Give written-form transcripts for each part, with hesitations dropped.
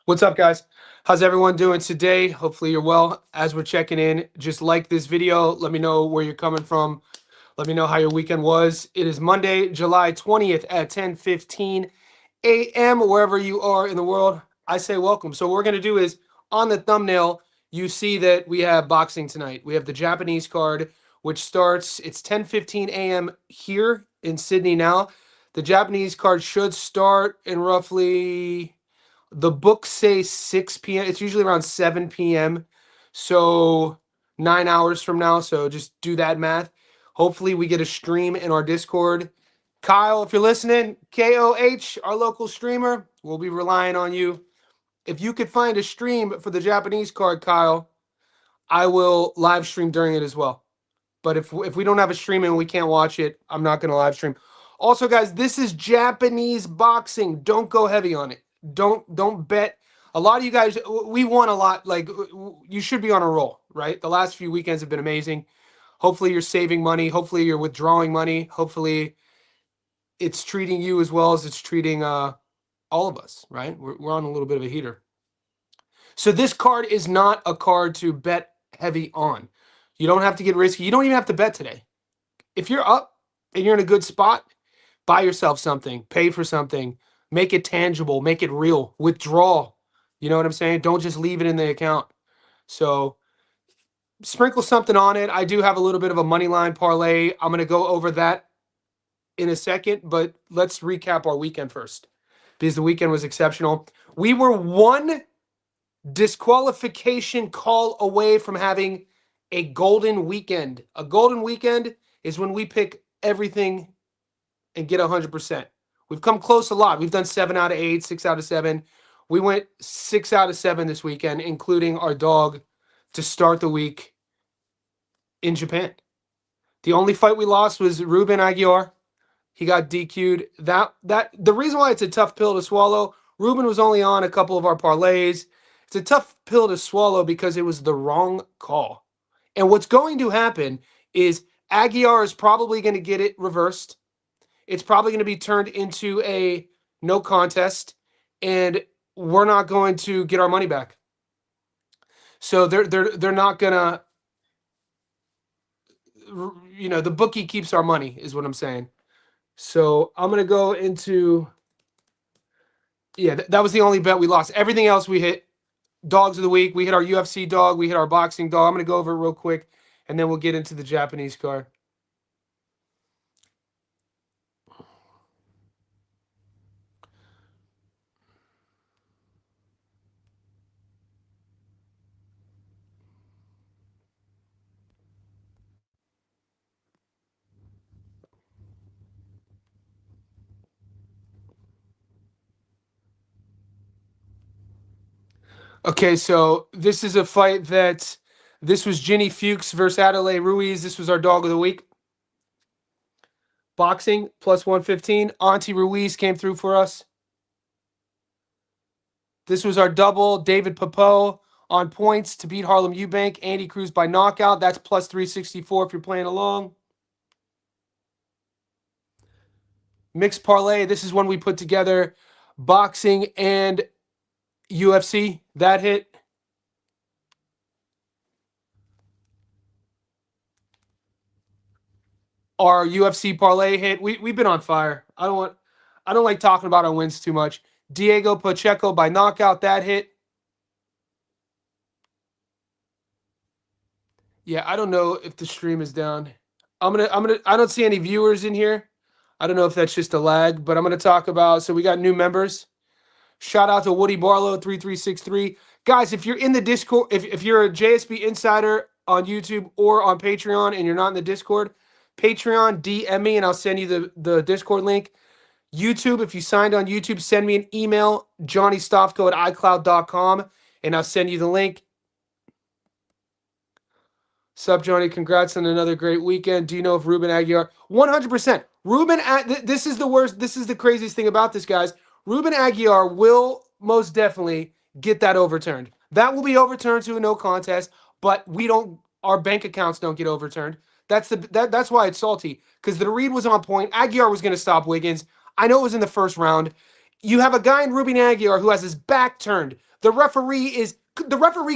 What's up, guys? How's everyone doing today? Hopefully you're well. As we're checking in, just like this video. Let me know where you're coming from. Let me know how your weekend was. It is Monday, July 20th at 10:15 a.m. Wherever you are in the world, I say welcome. So what we're going to do is, on the thumbnail, you see that we have boxing tonight. We have the Japanese card, which starts, it's 10:15 a.m. here in Sydney now. The Japanese card should start in roughly, the books say 6 p.m. It's usually around 7 p.m. So 9 hours from now. So just do that math. Hopefully we get a stream in our Discord. Kyle, if you're listening, KOH, our local streamer, we'll be relying on you. If you could find a stream for the Japanese card, Kyle, I will live stream during it as well. But if we don't have a stream and we can't watch it, I'm not going to live stream. Also, guys, this is Japanese boxing. Don't go heavy on it. Don't bet. A lot of you guys, we won a lot. Like, you should be on a roll, right? The last few weekends have been amazing. Hopefully you're saving money. Hopefully you're withdrawing money. Hopefully it's treating you as well as it's treating all of us, right? We're on a little bit of a heater. So this card is not a card to bet heavy on. You don't have to get risky. You don't even have to bet today. If you're up and you're in a good spot, buy yourself something, pay for something, make it tangible, make it real, withdraw. You know what I'm saying? Don't just leave it in the account. So sprinkle something on it. I do have a little bit of a money line parlay. I'm going to go over that in a second, but let's recap our weekend first, because the weekend was exceptional. We were one disqualification call away from having a golden weekend. A golden weekend is when we pick everything and get 100%. We've come close a lot. We've done 7 out of 8, 6 out of 7. We went 6 out of 7 this weekend, including our dog to start the week in Japan. The only fight we lost was Ruben Aguiar. He got DQ'd. The reason why it's a tough pill to swallow, Ruben was only on a couple of our parlays. It's a tough pill to swallow because it was the wrong call. And what's going to happen is Aguiar is probably going to get it reversed. It's probably going to be turned into a no contest, and we're not going to get our money back. So they're not going to, the bookie keeps our money is what I'm saying. So I'm going to go into, that was the only bet we lost. Everything else we hit. Dogs of the week. We hit our UFC dog. We hit our boxing dog. I'm going to go over it real quick, and then we'll get into the Japanese card. Okay, so this is a fight this was Ginny Fuchs versus Adelaide Ruiz. This was our dog of the week. Boxing, plus 115. Auntie Ruiz came through for us. This was our double. David Papeau on points to beat Harlem Eubank. Andy Cruz by knockout. That's plus 364 if you're playing along. Mixed parlay. This is when we put together boxing and UFC. That hit. Our UFC parlay hit. We've been on fire. I don't like talking about our wins too much. Diego Pacheco by knockout. That hit. Yeah, I don't know if the stream is down. I don't see any viewers in here. I don't know if that's just a lag, but I'm gonna talk about, so we got new members. Shout out to Woody Barlow 3363. Guys, if you're in the Discord, if you're a JSB insider on YouTube or on Patreon and you're not in the Discord, Patreon, DM me and I'll send you the Discord link. YouTube, if you signed on YouTube, send me an email, johnnystofko@icloud.com, and I'll send you the link. Sup, Johnny? Congrats on another great weekend. Do you know if Ruben Aguiar? 100%. This is the worst. This is the craziest thing about this, guys. Ruben Aguiar will most definitely get that overturned. That will be overturned to a no contest, but our bank accounts don't get overturned. That's why it's salty, because the read was on point. Aguiar was going to stop Wiggins. I know it was in the first round. You have a guy in Ruben Aguiar who has his back turned. The referee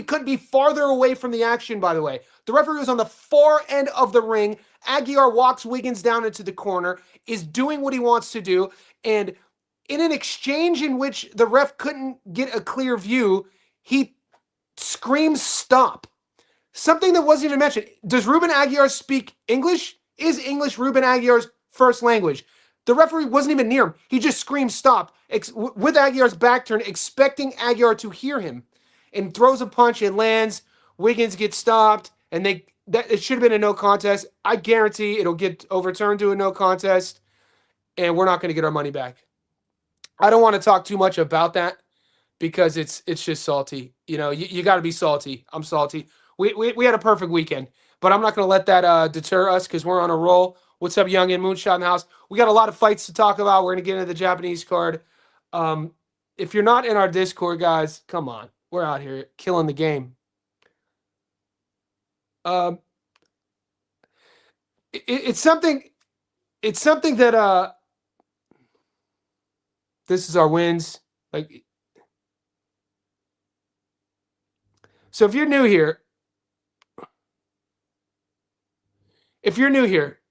couldn't be farther away from the action, by the way. The referee was on the far end of the ring. Aguiar walks Wiggins down into the corner, is doing what he wants to do, and in an exchange in which the ref couldn't get a clear view, he screams stop. Something that wasn't even mentioned. Does Ruben Aguiar speak English? Is English Ruben Aguiar's first language? The referee wasn't even near him. He just screamed stop with Aguiar's back turned, expecting Aguiar to hear him, and throws a punch and lands. Wiggins gets stopped, and it should have been a no contest. I guarantee it'll get overturned to a no contest, and we're not going to get our money back. I don't want to talk too much about that because it's just salty. You got to be salty. I'm salty. We had a perfect weekend, but I'm not going to let that deter us because we're on a roll. What's up, Young and Moonshot in the house? We got a lot of fights to talk about. We're going to get into the Japanese card. If you're not in our Discord, guys, come on. We're out here killing the game. It's something that this is our wins. So if you're new here,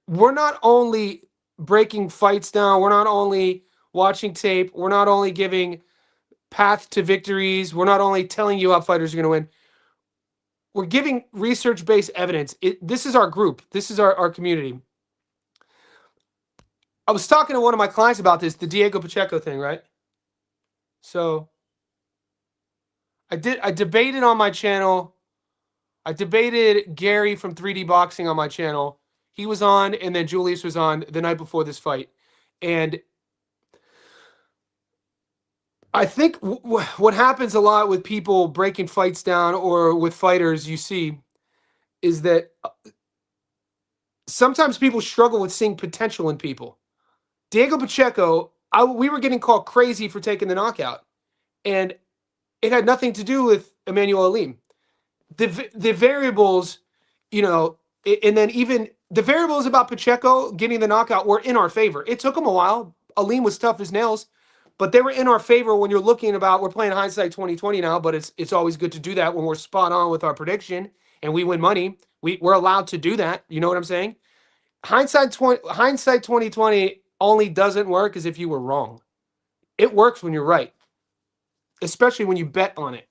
we're not only breaking fights down, we're not only watching tape, we're not only giving path to victories, we're not only telling you how fighters are going to win. We're giving research-based evidence. This is our group. This is our community. I was talking to one of my clients about this, the Diego Pacheco thing, right? So I debated on my channel. I debated Gary from 3D Boxing on my channel. He was on, and then Julius was on the night before this fight. And I think what happens a lot with people breaking fights down or with fighters you see is that sometimes people struggle with seeing potential in people. Diego Pacheco, we were getting called crazy for taking the knockout, and it had nothing to do with Emmanuel Alim. The variables, and then even the variables about Pacheco getting the knockout were in our favor. It took him a while. Alim was tough as nails, but they were in our favor when you're looking about. We're playing hindsight 2020 now, but it's always good to do that when we're spot on with our prediction and we win money. We're allowed to do that. You know what I'm saying? Hindsight 2020 only doesn't work as if you were wrong. It works when you're right, especially when you bet on it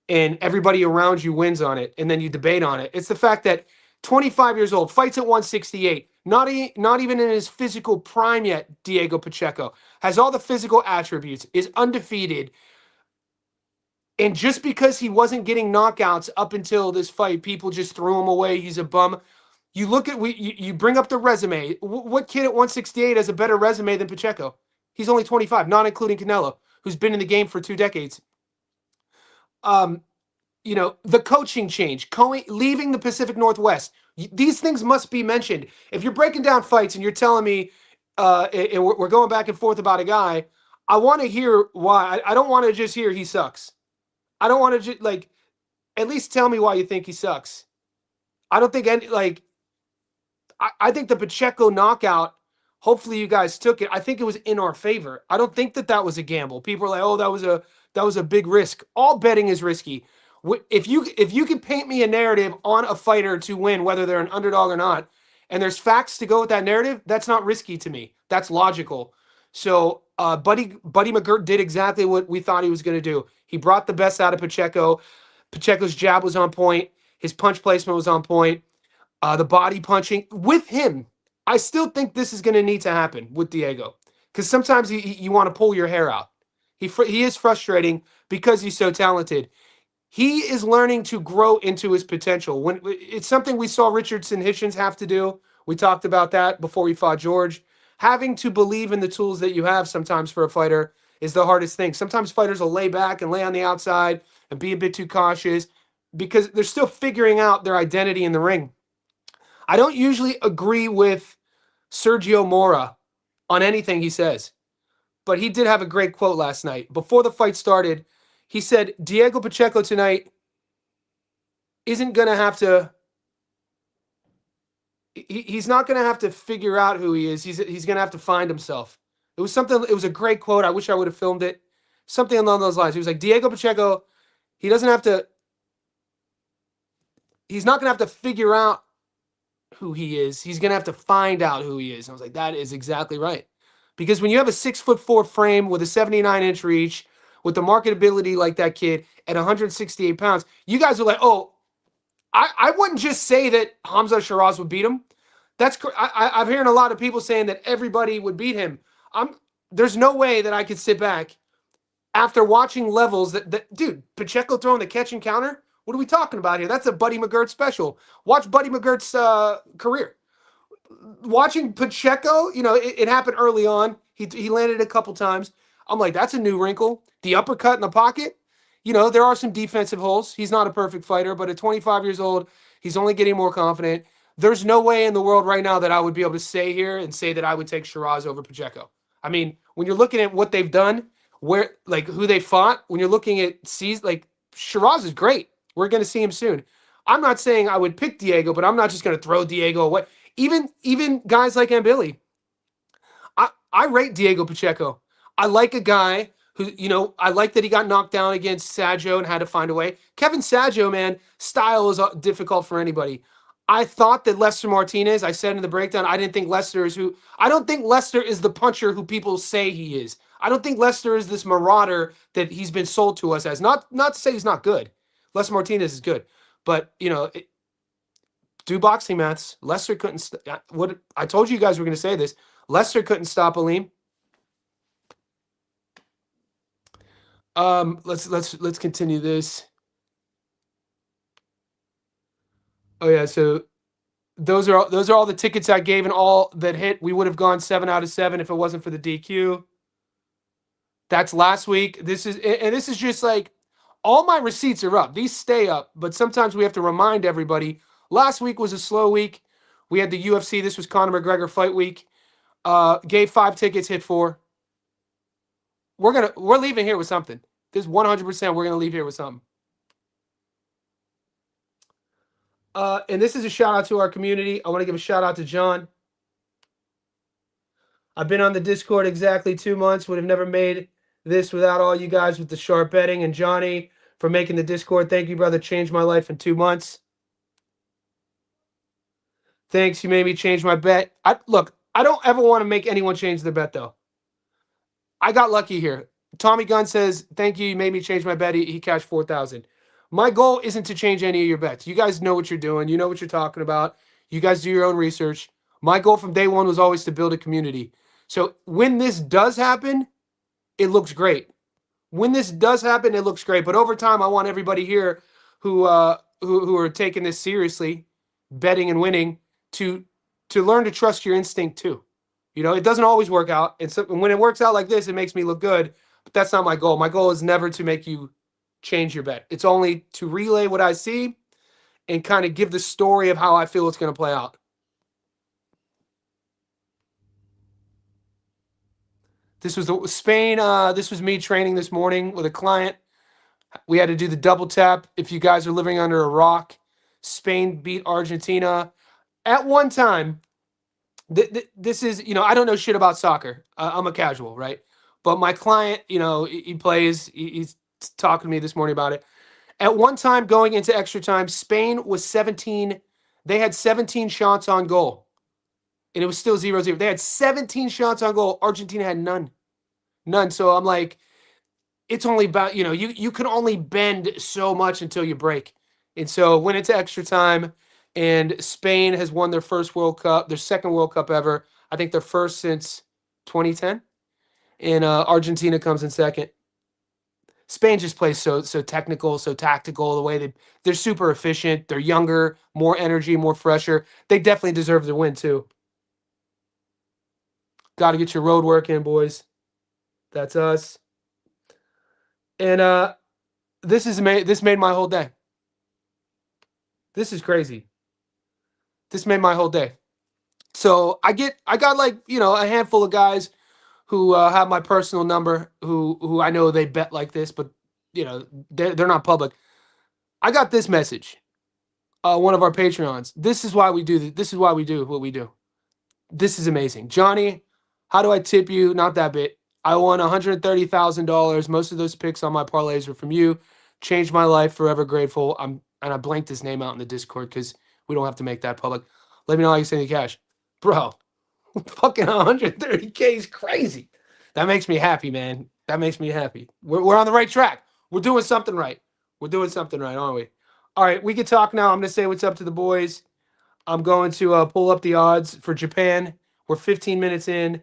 and everybody around you wins on it, and then you debate on it. It's the fact that 25 years old, fights at 168, not even in his physical prime yet, Diego Pacheco, has all the physical attributes, is undefeated, and just because he wasn't getting knockouts up until this fight, people just threw him away, he's a bum. You look at, you bring up the resume. What kid at 168 has a better resume than Pacheco? He's only 25, not including Canelo, who's been in the game for 2 decades. The coaching change, leaving the Pacific Northwest. These things must be mentioned. If you're breaking down fights and you're telling me, and we're going back and forth about a guy, I want to hear why. I don't want to just hear he sucks. I don't want to just, at least tell me why you think he sucks. I don't think I think the Pacheco knockout, hopefully you guys took it. I think it was in our favor. I don't think that was a gamble. People are like, oh, that was a big risk. All betting is risky. If you could paint me a narrative on a fighter to win, whether they're an underdog or not, and there's facts to go with that narrative, that's not risky to me. That's logical. So Buddy McGirt did exactly what we thought he was going to do. He brought the best out of Pacheco. Pacheco's jab was on point. His punch placement was on point. The body punching with him. I still think this is going to need to happen with Diego, because sometimes you want to pull your hair out. He is frustrating because he's so talented. He is learning to grow into his potential. When it's something we saw Richardson Hitchens have to do. We talked about that before he fought George. Having to believe in the tools that you have sometimes for a fighter is the hardest thing. Sometimes fighters will lay back and lay on the outside and be a bit too cautious because they're still figuring out their identity in the ring. I don't usually agree with Sergio Mora on anything he says, but he did have a great quote last night. Before the fight started, he said, Diego Pacheco tonight isn't going to have to, he's not going to have to figure out who he is. He's going to have to find himself. It was something. It was a great quote. I wish I would have filmed it. Something along those lines. He was like, Diego Pacheco, he doesn't have to. He's not going to have to figure out who he is. He's going to have to find out who he is. And I was like, that is exactly right. Because when you have a 6'4" frame with a 79-inch reach, with the marketability like that kid at 168 pounds, you guys are like, oh, I wouldn't just say that Hamza Shiraz would beat him. I'm hearing a lot of people saying that everybody would beat him. There's no way that I could sit back after watching levels that dude, Pacheco throwing the catch and counter. What are we talking about here? That's a Buddy McGirt special. Watch Buddy McGirt's career. Watching Pacheco, it happened early on. He landed a couple times. I'm like, that's a new wrinkle. The uppercut in the pocket. There are some defensive holes. He's not a perfect fighter, but at 25 years old, he's only getting more confident. There's no way in the world right now that I would be able to say here and say that I would take Shiraz over Pacheco. I mean, when you're looking at what they've done, who they fought, when you're looking at Shiraz is great. We're going to see him soon. I'm not saying I would pick Diego, but I'm not just going to throw Diego away. Even guys like Ambili, I rate Diego Pacheco. I like a guy who, I like that he got knocked down against Saggio and had to find a way. Kevin Saggio, man, style is difficult for anybody. I thought that Lester Martinez, I said in the breakdown, I don't think Lester is the puncher who people say he is. I don't think Lester is this marauder that he's been sold to us as. Not to say he's not good. Lester Martinez is good. But, do boxing maths. Lester couldn't. What I told you guys were going to say this. Lester couldn't stop Aleem. Let's continue this. Oh yeah, so those are all the tickets I gave and all that hit. We would have gone 7 out of 7 if it wasn't for the DQ. That's last week. This is just like all my receipts are up. These stay up, but sometimes we have to remind everybody. Last week was a slow week. We had the UFC. This was Conor McGregor fight week. Gave 5 tickets, hit 4. We're leaving here with something. This 100%. We're gonna leave here with something. And this is a shout out to our community. I want to give a shout out to John. I've been on the Discord exactly 2 months. Would have never made this without all you guys with the sharp betting, and Johnny for making the Discord. Thank you, brother. Changed my life in 2 months. Thanks. You made me change my bet. Look, I don't ever want to make anyone change their bet, though. I got lucky here. Tommy Gunn says, thank you. You made me change my bet. He cashed 4,000. My goal isn't to change any of your bets. You guys know what you're doing. You know what you're talking about. You guys do your own research. My goal from day one was always to build a community. So when this does happen, it looks great. When this does happen, it looks great. But over time, I want everybody here who are taking this seriously, betting and winning, to learn to trust your instinct too. It doesn't always work out. And so when it works out like this, it makes me look good. But that's not my goal. My goal is never to make you change your bet. It's only to relay what I see and kind of give the story of how I feel it's going to play out. This was Spain. This was me training this morning with a client. We had to do the double tap. If you guys are living under a rock, Spain beat Argentina. At one time, this is, I don't know shit about soccer. I'm a casual, right? But my client, he plays. He's talking to me this morning about it. At one time, going into extra time, Spain was 17. They had 17 shots on goal. And it was still 0-0. They had 17 shots on goal. Argentina had none. None. So I'm like, it's only about, you can only bend so much until you break. And so went into extra time, and Spain has won their first World Cup, their second World Cup ever. I think their first since 2010. And Argentina comes in second. Spain just plays so technical, so tactical. The way they're super efficient. They're younger, more energy, more fresher. They definitely deserve the win too. Got to get your road work in, boys. That's us. And this made my whole day. This is crazy. This made my whole day. So I got like, a handful of guys who have my personal number, who I know they bet like this, but they're not public. I got this message. One of our Patreons. This is why we do this. This is why we do what we do. This is amazing. Johnny, How do I tip you? Not that bit. I won $130,000. Most of those picks on my parlays were from you. Changed my life. Forever grateful. And I blanked his name out in the Discord because we don't have to make that public. Let me know how you send the cash, bro. Fucking 130K is crazy. That makes me happy, man. That makes me happy. We're on the right track. We're doing something right. We're doing something right, aren't we? All right, we can talk now. I'm gonna say what's up to the boys. I'm going to pull up the odds for Japan. We're 15 minutes in.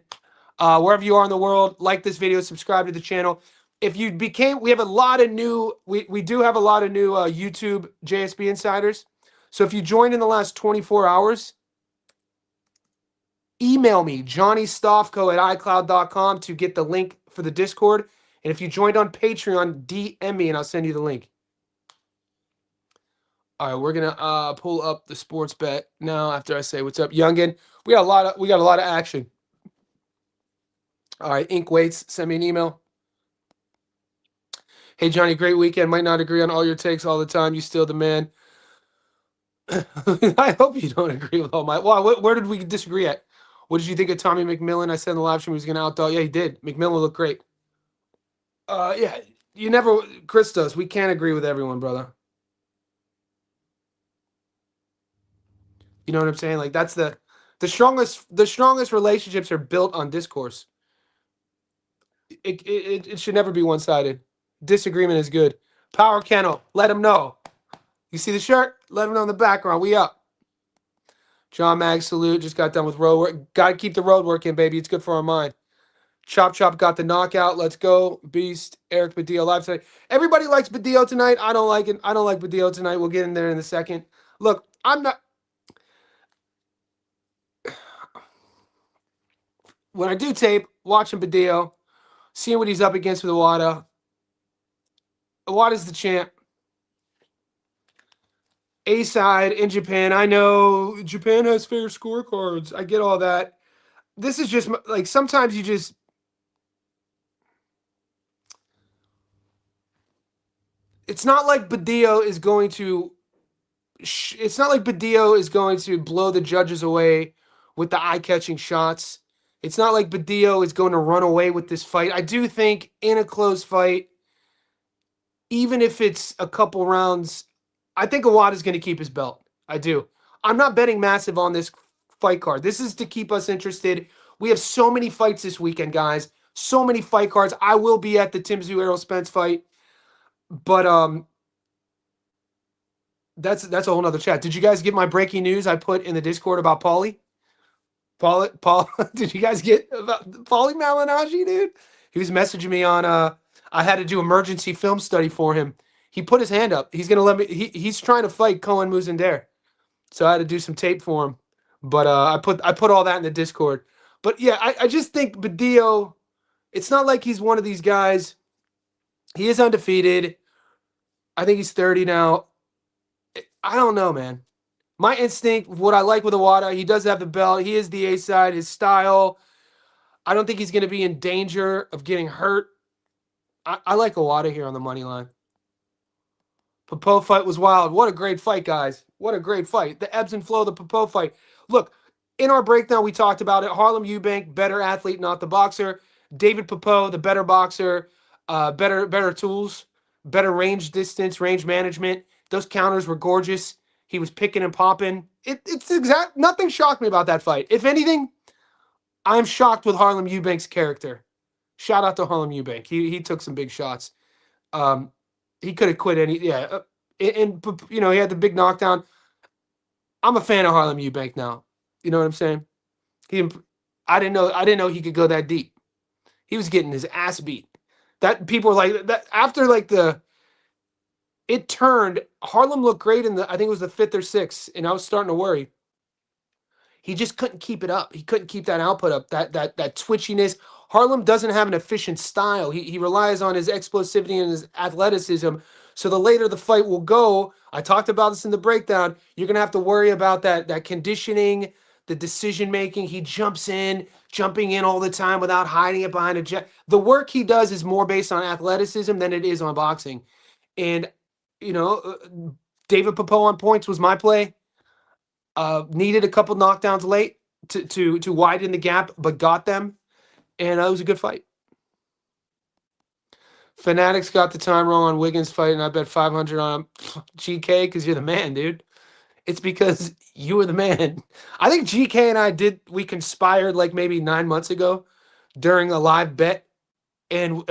Wherever you are in the world, like this video, subscribe to the channel. If you became, we have a lot of new, we do have a lot of new YouTube JSB insiders. So if you joined in the last 24 hours, email me, johnnystofco@icloud.com to get the link for the Discord. And if you joined on Patreon, DM me and I'll send you the link. All right, we're gonna pull up the sports bet now after I say what's up, Youngin. We got a lot of action. All right, Ink waits. Send me an email. Hey Johnny, great weekend. Might not agree on all your takes all the time. You still the man. I hope you don't agree with all my. Well, where did we disagree at? What did you think of Tommy McMillan? I said in the live stream he was going to outdog. Yeah, he did. McMillan looked great. Yeah, you never. Christos, we can't agree with everyone, brother. You know what I'm saying? Like that's the strongest relationships are built on discourse. It should never be one sided. Disagreement is good. Power Kennel, let him know. You see the shirt? Let him know in the background. We up. John Mag, salute. Just got done with road work. Got to keep the road work in, baby. It's good for our mind. Chop got the knockout. Let's go. Beast. Eric Badillo live tonight. Everybody likes Badillo tonight. I don't like it. I don't like Badillo tonight. We'll get in there in a second. Look, I'm not. When I do tape, watching Badillo, seeing what he's up against with Iwata. Iwata's the champ. A-side in Japan. I know Japan has fair scorecards. I get all that. This is just like sometimes you just. It's not like Badillo is going to. It's not like Badillo is going to blow the judges away with the eye-catching shots. It's not like Badillo is going to run away with this fight. I do think in a close fight, even if it's a couple rounds, I think Iwata's going to keep his belt. I do. I'm not betting massive on this fight card. This is to keep us interested. We have so many fights this weekend, guys. So many fight cards. I will be at the Tim Tszyu Errol Spence fight, but that's a whole nother chat. Did you guys get my breaking news I put in the Discord about Paulie? Paul, did you guys get about Paulie Malignaggi, dude? He was messaging me on I had to do emergency film study for him. He put his hand up. He's gonna let me. He's trying to fight Cohen Muzender, so I had to do some tape for him. But I put all that in the Discord. But yeah, I just think Badillo. It's not like he's one of these guys. He is undefeated. I think he's 30 now. I don't know, man. My instinct, what I like with Iwata, he does have the belt. He is the A-side. His style. I don't think he's going to be in danger of getting hurt. I like Iwata here on the money line. Popov fight was wild. What a great fight, guys. What a great fight. The ebbs and flow of the Popov fight. Look, in our breakdown, we talked about it. Harlem Eubank, better athlete, not the boxer. David Popov, the better boxer, better tools, better range distance, range management. Those counters were gorgeous. He was picking and popping. It's exact. Nothing shocked me about that fight. If anything, I'm shocked with Harlem Eubank's character. Shout out to Harlem Eubank. He took some big shots. He could have quit any. Yeah, and you know he had the big knockdown. I'm a fan of Harlem Eubank now. You know what I'm saying? I didn't know he could go that deep. He was getting his ass beat. That people were like that after like it turned. Harlem looked great in the. I think it was the 5th or 6th, and I was starting to worry. He just couldn't keep it up. He couldn't keep that output up. That twitchiness. Harlem doesn't have an efficient style. He relies on his explosivity and his athleticism. So the later the fight will go, I talked about this in the breakdown, you're going to have to worry about that conditioning, the decision making. He jumping in all the time without hiding it behind a jet. The work he does is more based on athleticism than it is on boxing. And, you know, David Popov on points was my play. Needed a couple knockdowns late to widen the gap, but got them. and it was a good fight. Fanatics got the time wrong on Wiggins fight, and I bet 500 on GK because you're the man, dude. It's because you were the man. I think GK and we conspired like maybe 9 months ago during a live bet, and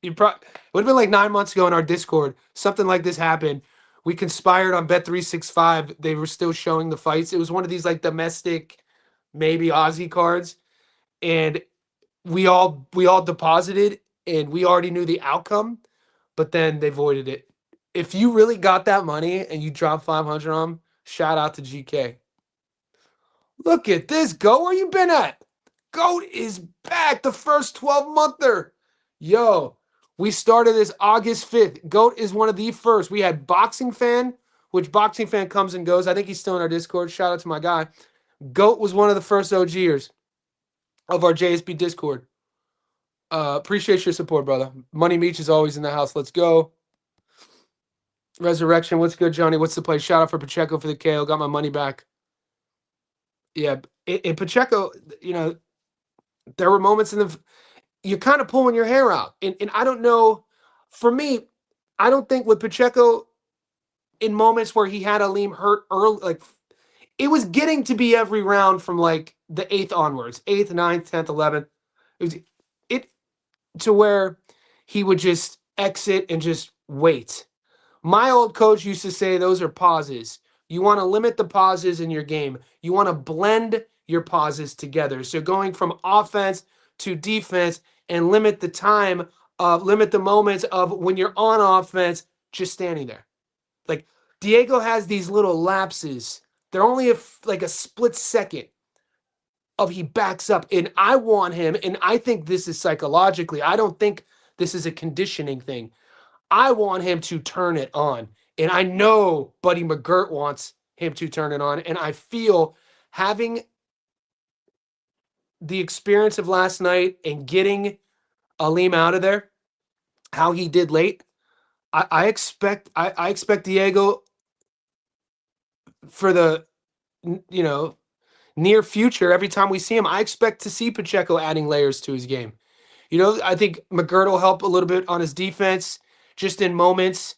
you probably it would have been like 9 months ago in our Discord. Something like this happened. We conspired on Bet365. They were still showing the fights. It was one of these like domestic, maybe Aussie cards, and we all deposited, and we already knew the outcome, but then they voided it. If you really got that money and you dropped 500 on them, shout out to GK. Look at this, Goat. Where you been at? Goat is back. The first 12-monther. Yo, we started this August 5th. Goat is one of the first. We had Boxing Fan, which Boxing Fan comes and goes. I think he's still in our Discord. Shout out to my guy. Goat was one of the first OGers of our JSB Discord. Appreciate your support, brother. Money Meech is always in the house. Let's go. Resurrection, what's good, Johnny? What's the play? Shout out for Pacheco for the KO. Got my money back. Yeah, in Pacheco, there were moments you're kind of pulling your hair out. And I don't know, for me, I don't think with Pacheco, in moments where he had Aleem hurt early, like it was getting to be every round from like the 8th onwards, 8th, 9th, 10th, 11th. It to where he would just exit and just wait. My old coach used to say those are pauses. You want to limit the pauses in your game. You want to blend your pauses together. So going from offense to defense and limit the moments of when you're on offense, just standing there. Like Diego has these little lapses. They're only like a split second of he backs up. And I want him, and I think this is psychologically, I don't think this is a conditioning thing. I want him to turn it on. And I know Buddy McGirt wants him to turn it on. And I feel having the experience of last night and getting Aleem out of there, how he did late, I expect Diego for the near future. Every time we see him, I expect to see Pacheco adding layers to his game. I think McGirt will help a little bit on his defense, just in moments.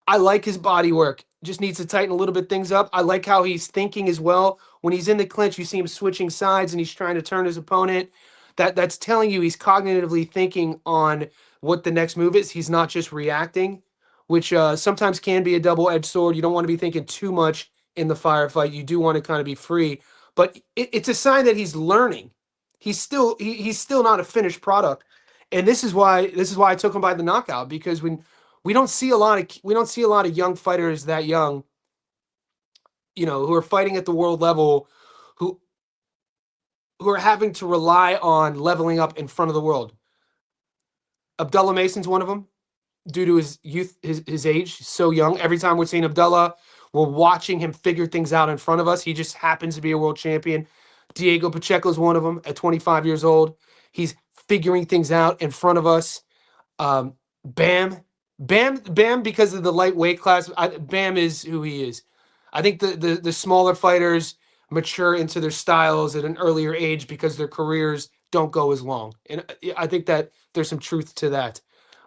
I like his body work. Just needs to tighten a little bit things up. I like how he's thinking as well. When he's in the clinch, you see him switching sides and he's trying to turn his opponent. That's telling you he's cognitively thinking on what the next move is. He's not just reacting, which sometimes can be a double-edged sword. You don't want to be thinking too much in the firefight. You do want to kind of be free. But it's a sign that he's learning. He's still not a finished product. And this is why I took him by the knockout, because when we don't see a lot of young fighters that young, who are fighting at the world level, who are having to rely on leveling up in front of the world. Abdullah Mason's one of them, due to his youth, his age. He's so young. Every time we're seeing Abdullah, we're watching him figure things out in front of us. He just happens to be a world champion. Diego Pacheco is one of them at 25 years old. He's figuring things out in front of us. Bam, because of the lightweight class, Bam is who he is. I think the smaller fighters mature into their styles at an earlier age because their careers don't go as long. And I think that there's some truth to that.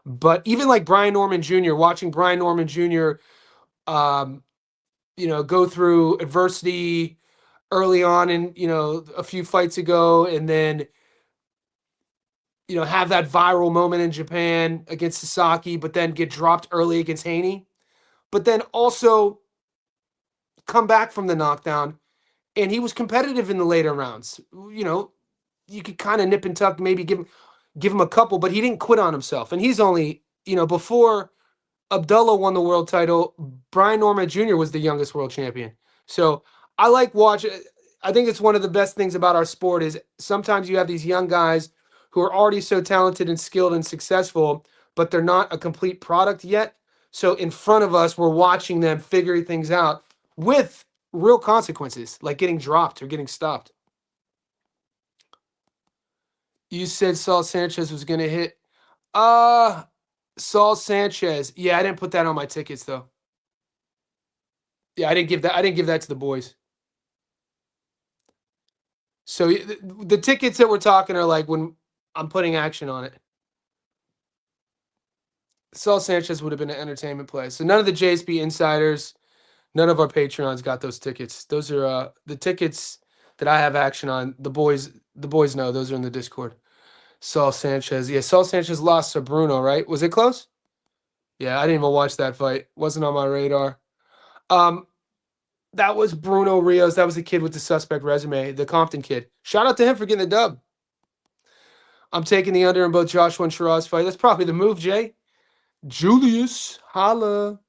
But even like Brian Norman Jr., watching Brian Norman Jr., go through adversity early on and, a few fights ago, and then, have that viral moment in Japan against Sasaki, but then get dropped early against Haney, but then also come back from the knockdown. And he was competitive in the later rounds. You could kind of nip and tuck, maybe give him a couple, but he didn't quit on himself. And he's only, before Abdullah won the world title, Brian Norman Jr. was the youngest world champion. So I like watching. I think it's one of the best things about our sport is sometimes you have these young guys who are already so talented and skilled and successful, but they're not a complete product yet. So in front of us, we're watching them figuring things out with real consequences, like getting dropped or getting stopped. You said Saul Sanchez was going to hit. Saul Sanchez. Yeah, I didn't put that on my tickets though. Yeah, I didn't give that to the boys. So the tickets that we're talking are like when I'm putting action on it. Saul Sanchez would have been an entertainment play. So none of the JSP insiders, none of our Patreons got those tickets. Those are the tickets that I have action on. The boys know. Those are in the Discord. Saul Sanchez. Yeah, Saul Sanchez lost to Bruno, right? Was it close? Yeah, I didn't even watch that fight. Wasn't on my radar. That was Bruno Rios. That was the kid with the suspect resume, the Compton kid. Shout out to him for getting the dub. I'm taking the under in both Joshua and Shiraz fight. That's probably the move, Jay. Julius, holla.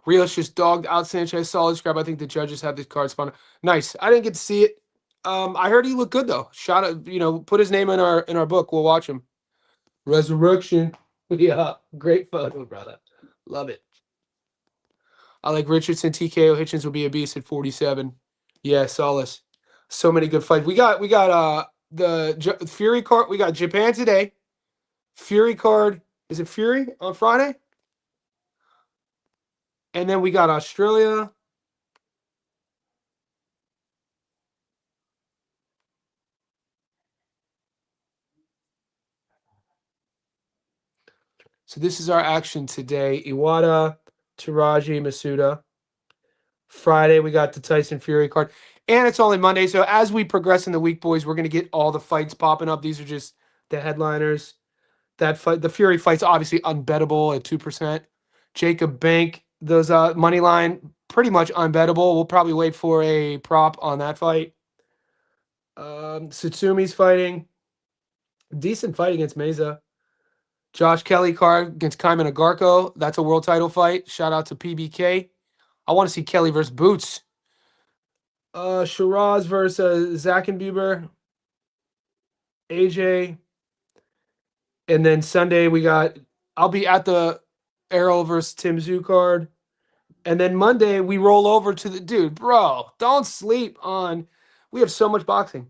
Rios just dogged out Sanchez. Solid scrap. I think the judges have this card spun. Nice. I didn't get to see it. I heard he looked good though. Shout out, put his name in our book. We'll watch him. Resurrection. Yeah, great photo, brother. Love it. I like Richardson. TKO Hitchens will be a beast at 47. Yeah, Solace. So many good fights. We got the Fury card. We got Japan today. Fury card. Is it Fury on Friday? And then we got Australia. So this is our action today. Iwata, Teraji, Masuda. Friday, we got the Tyson Fury card. And it's only Monday. So as we progress in the week, boys, we're going to get all the fights popping up. These are just the headliners. That fight, the Fury fight's obviously unbettable at 2%. Jacob Bank, those money line, pretty much unbettable. We'll probably wait for a prop on that fight. Satsumi's fighting. Decent fight against Meza. Josh Kelly card against Kaiman Agarko. That's a world title fight. Shout out to PBK. I want to see Kelly versus Boots. Shiraz versus Zackenbuber. AJ. And then Sunday I'll be at the Errol versus Tim Zhu card. And then Monday we roll over to bro, don't sleep on, we have so much boxing.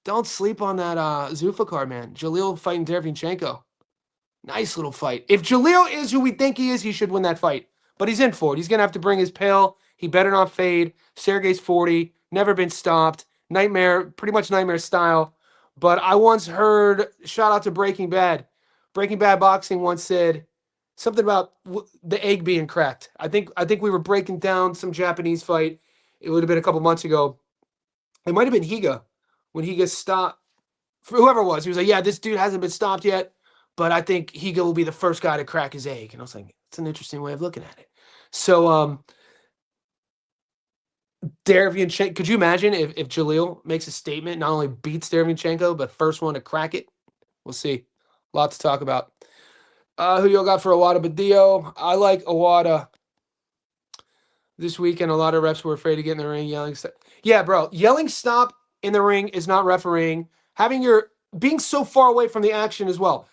Don't sleep on that Zuffa card, man. Jalil fighting Derevyanchenko. Nice little fight. If Jalil is who we think he is, he should win that fight. But he's in for it. He's going to have to bring his pill. He better not fade. Sergey's 40. Never been stopped. Nightmare, pretty much nightmare style. But I once heard, shout out to Breaking Bad. Breaking Bad Boxing once said something about the egg being cracked. I think we were breaking down some Japanese fight. It would have been a couple months ago. It might have been Higa. When Higa stopped, for whoever it was, he was like, yeah, this dude hasn't been stopped yet. But I think Higa will be the first guy to crack his egg. And I was like, it's an interesting way of looking at it. So, Derevyanchenko, could you imagine if Jalil makes a statement, not only beats Derevyanchenko, but first one to crack it? We'll see. A lot to talk about. Who y'all got for Iwata Badillo? I like Iwata. This weekend, a lot of refs were afraid to get in the ring yelling. Yeah, bro. Yelling stop in the ring is not refereeing. Being so far away from the action as well.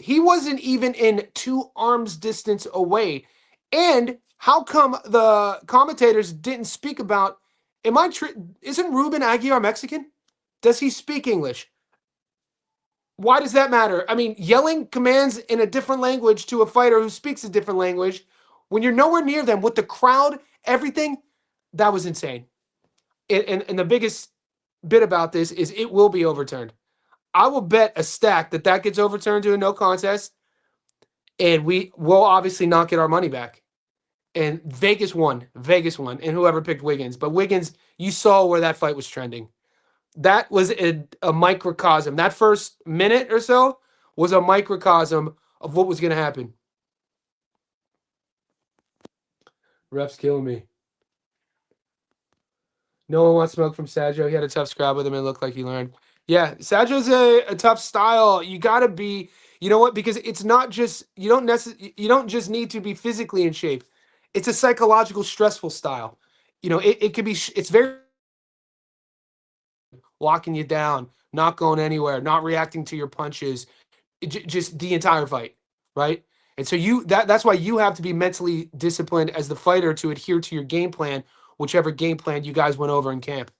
He wasn't even in 2 arms distance away. And how come the commentators didn't speak about, isn't Ruben Aguiar Mexican? Does he speak English? Why does that matter? I mean, yelling commands in a different language to a fighter who speaks a different language, when you're nowhere near them with the crowd, everything, that was insane. And the biggest bit about this is it will be overturned. I will bet a stack that gets overturned to a no contest, and we will obviously not get our money back. And Vegas won, and whoever picked Wiggins. But Wiggins, you saw where that fight was trending. That was a microcosm. That first minute or so was a microcosm of what was going to happen. Refs killing me. No one wants smoke from Sajo. He had a tough scrap with him and it looked like he learned. Yeah, Sajo's a tough style. You got to be, you know what? Because it's not just, you don't just need to be physically in shape. It's a psychological, stressful style. It could be, it's very locking you down, not going anywhere, not reacting to your punches, just the entire fight, right? And so that's why you have to be mentally disciplined as the fighter to adhere to your game plan, whichever game plan you guys went over in camp.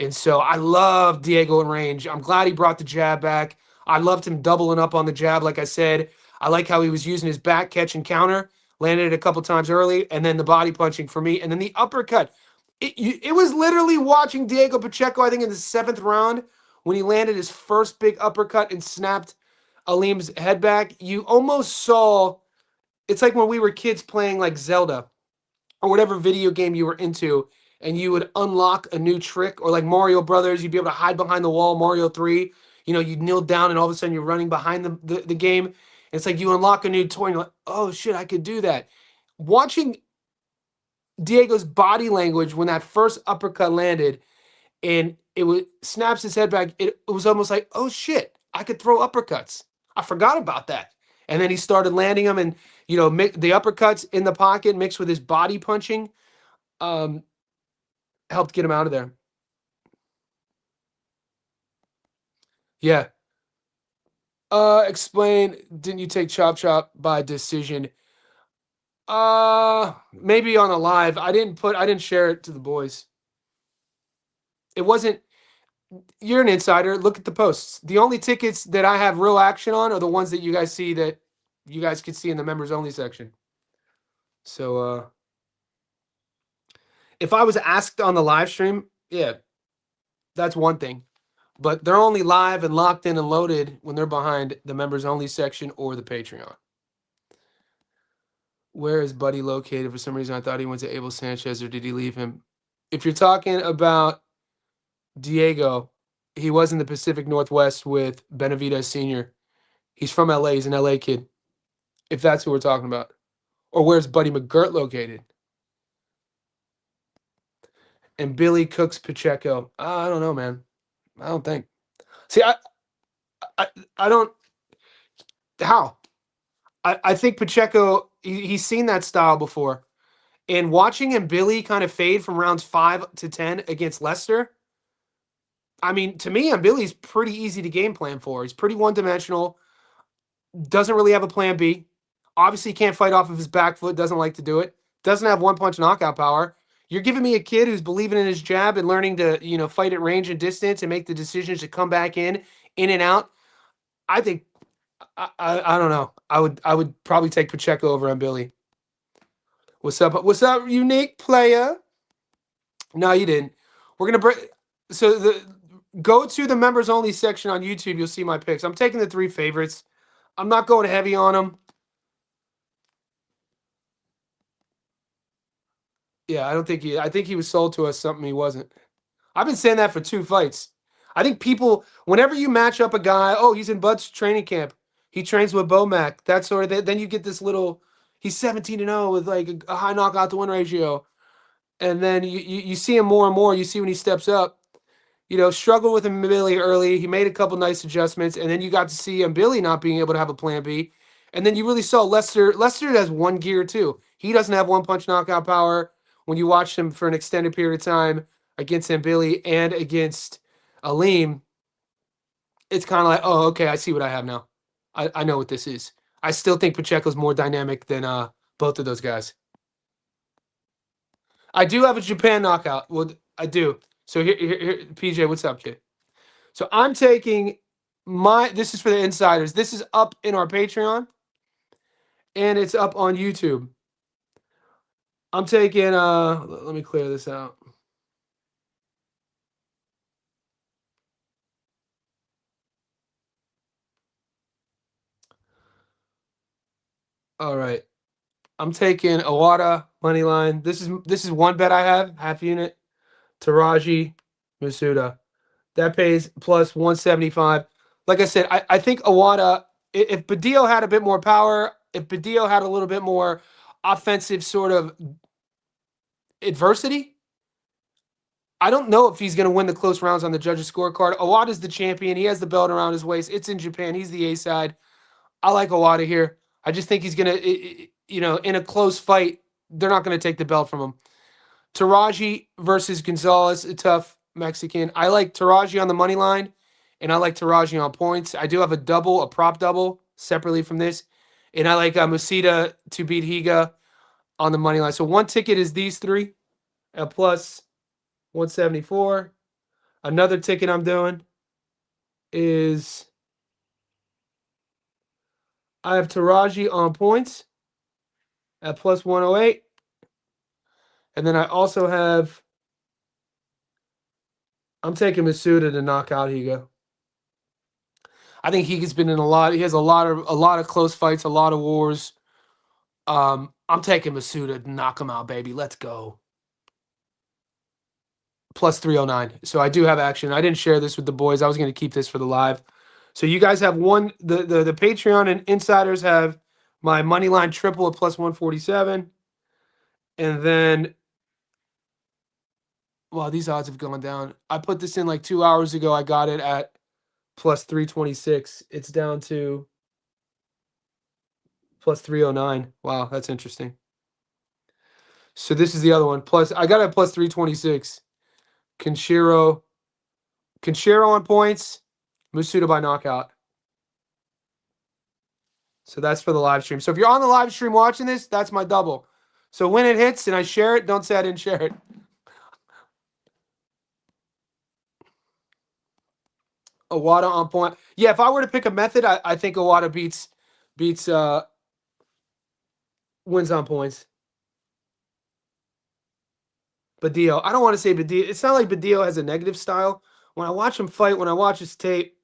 And so I love Diego in range. I'm glad he brought the jab back. I loved him doubling up on the jab, like I said. I like how he was using his back catch and counter, landed it a couple times early, and then the body punching for me, and then the uppercut. It was literally watching Diego Pacheco, I think in the 7th round, when he landed his first big uppercut and snapped Aleem's head back, you almost saw, it's like when we were kids playing like Zelda or whatever video game you were into, and you would unlock a new trick, or like Mario Brothers, you'd be able to hide behind the wall, Mario 3, you'd kneel down and all of a sudden you're running behind the game. It's like you unlock a new toy and you're like, oh shit, I could do that. Watching Diego's body language when that first uppercut landed and snaps his head back, it was almost like, oh shit, I could throw uppercuts. I forgot about that. And then he started landing them, and the uppercuts in the pocket mixed with his body punching helped get him out of there. Yeah. Explain, didn't you take Chop Chop by decision? Maybe on a live. I didn't share it to the boys. It wasn't. You're an insider. Look at the posts. The only tickets that I have real action on are the ones that you guys see, that you guys could see in the members only section. So if I was asked on the live stream, yeah, that's one thing. But they're only live and locked in and loaded when they're behind the members only section or the Patreon. Where is Buddy located? For some reason, I thought he went to Abel Sanchez, or did he leave him? If you're talking about Diego, he was in the Pacific Northwest with Benavidez Sr. He's from LA. He's an LA kid, if that's who we're talking about. Or where's Buddy McGirt located? And Billy Cooks Pacheco. I don't know, man. I don't think. See, I don't. How? I think Pacheco, he's seen that style before. And watching him, Billy, kind of fade from rounds 5 to 10 against Leicester, I mean, to me, Billy's pretty easy to game plan for. He's pretty one-dimensional, doesn't really have a plan B. Obviously, can't fight off of his back foot, doesn't like to do it, doesn't have one-punch knockout power. You're giving me a kid who's believing in his jab and learning to, fight at range and distance and make the decisions to come back in and out. I think, I don't know. I would probably take Pacheco over on Billy. What's up? What's up, unique player? No, you didn't. We're gonna break. So go to the members only section on YouTube. You'll see my picks. I'm taking the 3 favorites. I'm not going heavy on them. Yeah, I think he was sold to us something he wasn't. I've been saying that for 2 fights. I think people, whenever you match up a guy, oh, he's in Bud's training camp. He trains with Bomac. That sort of thing. Then you get this little, he's 17-0 with like a high knockout to win ratio. And then you see him more and more. You see when he steps up, struggled with him Billy early. He made a couple nice adjustments. And then you got to see him Billy not being able to have a plan B. And then you really saw Lester. Lester has one gear too. He doesn't have one punch knockout power. When you watch him for an extended period of time against Billy and against Aleem, it's kind of like, oh, okay, I see what I have now. I know what this is. I still think Pacheco's more dynamic than both of those guys. I do have a Japan knockout. Well, I do. So here, PJ, what's up, kid? So I'm taking this is for the insiders. This is up in our Patreon, and it's up on YouTube. I'm taking, let me clear this out. All right. I'm taking Awada money line. This is one bet I have, half unit. Teraji, Masuda. That pays plus 175. Like I said, I think Awada, if Badillo had a bit more power, if Badillo had a little bit more offensive sort of adversity, I don't know if he's going to win the close rounds on the judges' scorecard. Awada's the champion. He has the belt around his waist. It's in Japan. He's the A side. I like Awada here. I just think he's going to, in a close fight, they're not going to take the belt from him. Teraji versus Gonzalez, a tough Mexican. I like Teraji on the money line, and I like Teraji on points. I do have a prop double, separately from this. And I like Musita to beat Higa on the money line. So one ticket is these 3 at plus 174. Another ticket I'm doing is I have Teraji on points at plus 108. And then I also have, I'm taking Masuda to knock out Higa. I think he's been in a lot. He has a lot of close fights, a lot of wars. I'm taking Masuda to knock him out, baby. Let's go. Plus 309. So I do have action. I didn't share this with the boys. I was going to keep this for the live. So you guys have one. The Patreon and insiders have my money line triple at plus 147, and then. Well, these odds have gone down. I put this in like 2 hours ago. I got it at plus 326. It's down to plus 309. Wow, that's interesting. So this is the other one. Plus, I got it at plus 326. Conchero on points. Masuda by knockout. So that's for the live stream. So if you're on the live stream watching this, that's my double. So when it hits and I share it, don't say I didn't share it. Owada on point. Yeah, if I were to pick a method, I think Owada beats wins on points. Badillo. I don't want to say Badillo. It's not like Badillo has a negative style. When I watch him fight, when I watch his tape,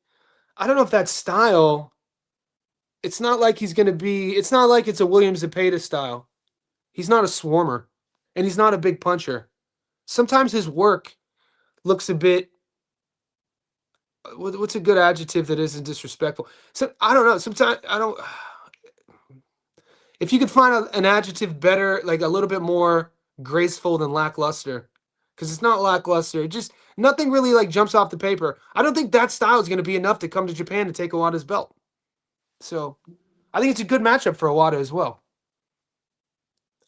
I don't know if that style. It's not like he's going to be. It's not like it's a William Zepeda style. He's not a swarmer, and he's not a big puncher. Sometimes his work looks a bit. What's a good adjective that isn't disrespectful? So I don't know. Sometimes I don't. If you could find an adjective better, like a little bit more graceful than lackluster, because it's not lackluster. It just nothing really like jumps off the paper. I don't think that style is going to be enough to come to Japan to take Owada's belt. So I think it's a good matchup for Owada as well.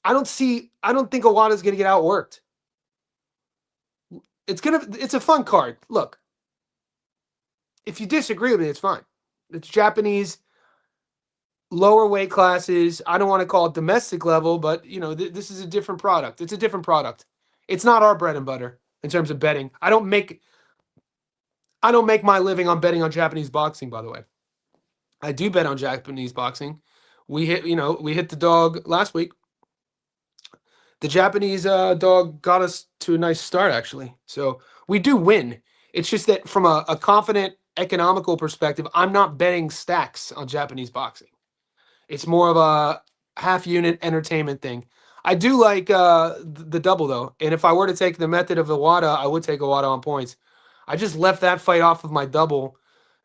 I don't think Owada's going to get outworked. It's a fun card. Look, if you disagree with me, it's fine. It's Japanese, lower weight classes. I don't want to call it domestic level, but this is a different product. It's a different product. It's not our bread and butter in terms of betting. I don't make my living on betting on Japanese boxing, by the way. I do bet on Japanese boxing. We hit the dog last week. The Japanese dog got us to a nice start, actually. So we do win. It's just that from a confident, economical perspective, I'm not betting stacks on Japanese boxing. It's more of a half-unit entertainment thing. I do like the double, though. And if I were to take the method of Owada, I would take Owada on points. I just left that fight off of my double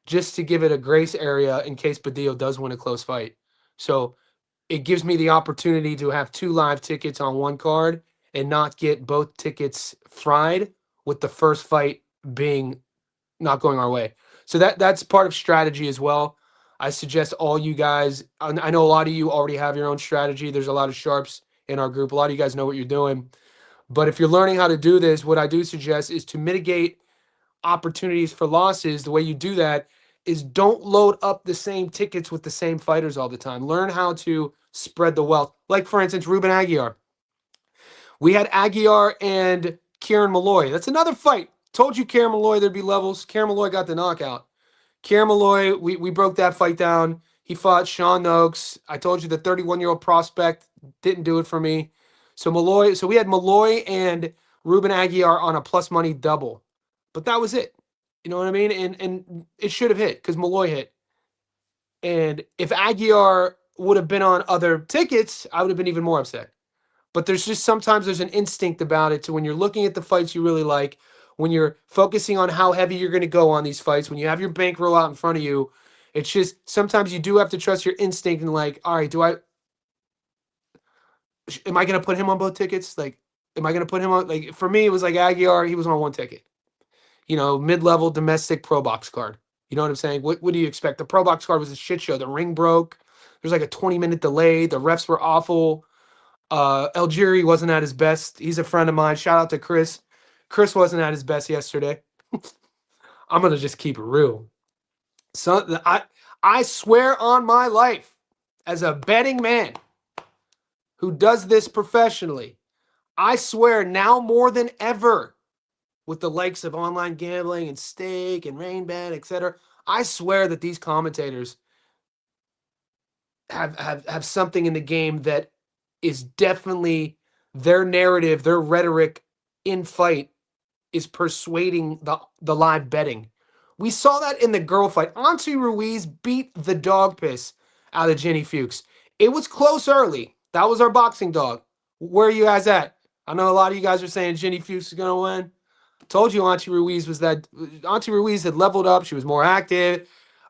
just to give it a grace area in case Badillo does win a close fight. So it gives me the opportunity to have 2 live tickets on one card and not get both tickets fried with the first fight being not going our way. So that's part of strategy as well. I suggest all you guys, I know a lot of you already have your own strategy. There's a lot of sharps in our group. A lot of you guys know what you're doing. But if you're learning how to do this, what I do suggest is to mitigate opportunities for losses. The way you do that is don't load up the same tickets with the same fighters all the time. Learn how to spread the wealth. Like, for instance, Ruben Aguiar. We had Aguiar and Kieran Malloy. That's another fight. Told you Kieran Malloy, there'd be levels. Kieran Malloy got the knockout. Kieran Malloy, we broke that fight down. He fought Sean Noakes. I told you the 31-year-old prospect didn't do it for me. So we had Malloy and Ruben Aguiar on a plus money double. But that was it. You know what I mean? And it should have hit because Malloy hit. And if Aguiar would have been on other tickets, I would have been even more upset. But sometimes there's an instinct about it to when you're looking at the fights you really like, when you're focusing on how heavy you're going to go on these fights, when you have your bankroll out in front of you, it's just sometimes you do have to trust your instinct and like, all right, am I going to put him on both tickets? Like, am I going to put him on? Like, for me, it was like Aguiar, he was on one ticket. Mid-level domestic pro box card. You know what I'm saying? What do you expect? The pro box card was a shit show. The ring broke. There's like a 20-minute delay. The refs were awful. Algieri wasn't at his best. He's a friend of mine. Shout out to Chris. Chris wasn't at his best yesterday. I'm gonna just keep it real. So I swear on my life, as a betting man who does this professionally, I swear now more than ever, with the likes of online gambling and stake and rain bet, etc., I swear that these commentators have something in the game that is definitely their narrative, their rhetoric in fight is persuading the live betting. We saw that in the girl fight. Auntie Ruiz beat the dog piss out of Jenny Fuchs. It was close early. That was our boxing dog. Where are you guys at? I know a lot of you guys are saying Jenny Fuchs is going to win. Told you Auntie Ruiz was that. Auntie Ruiz had leveled up. She was more active.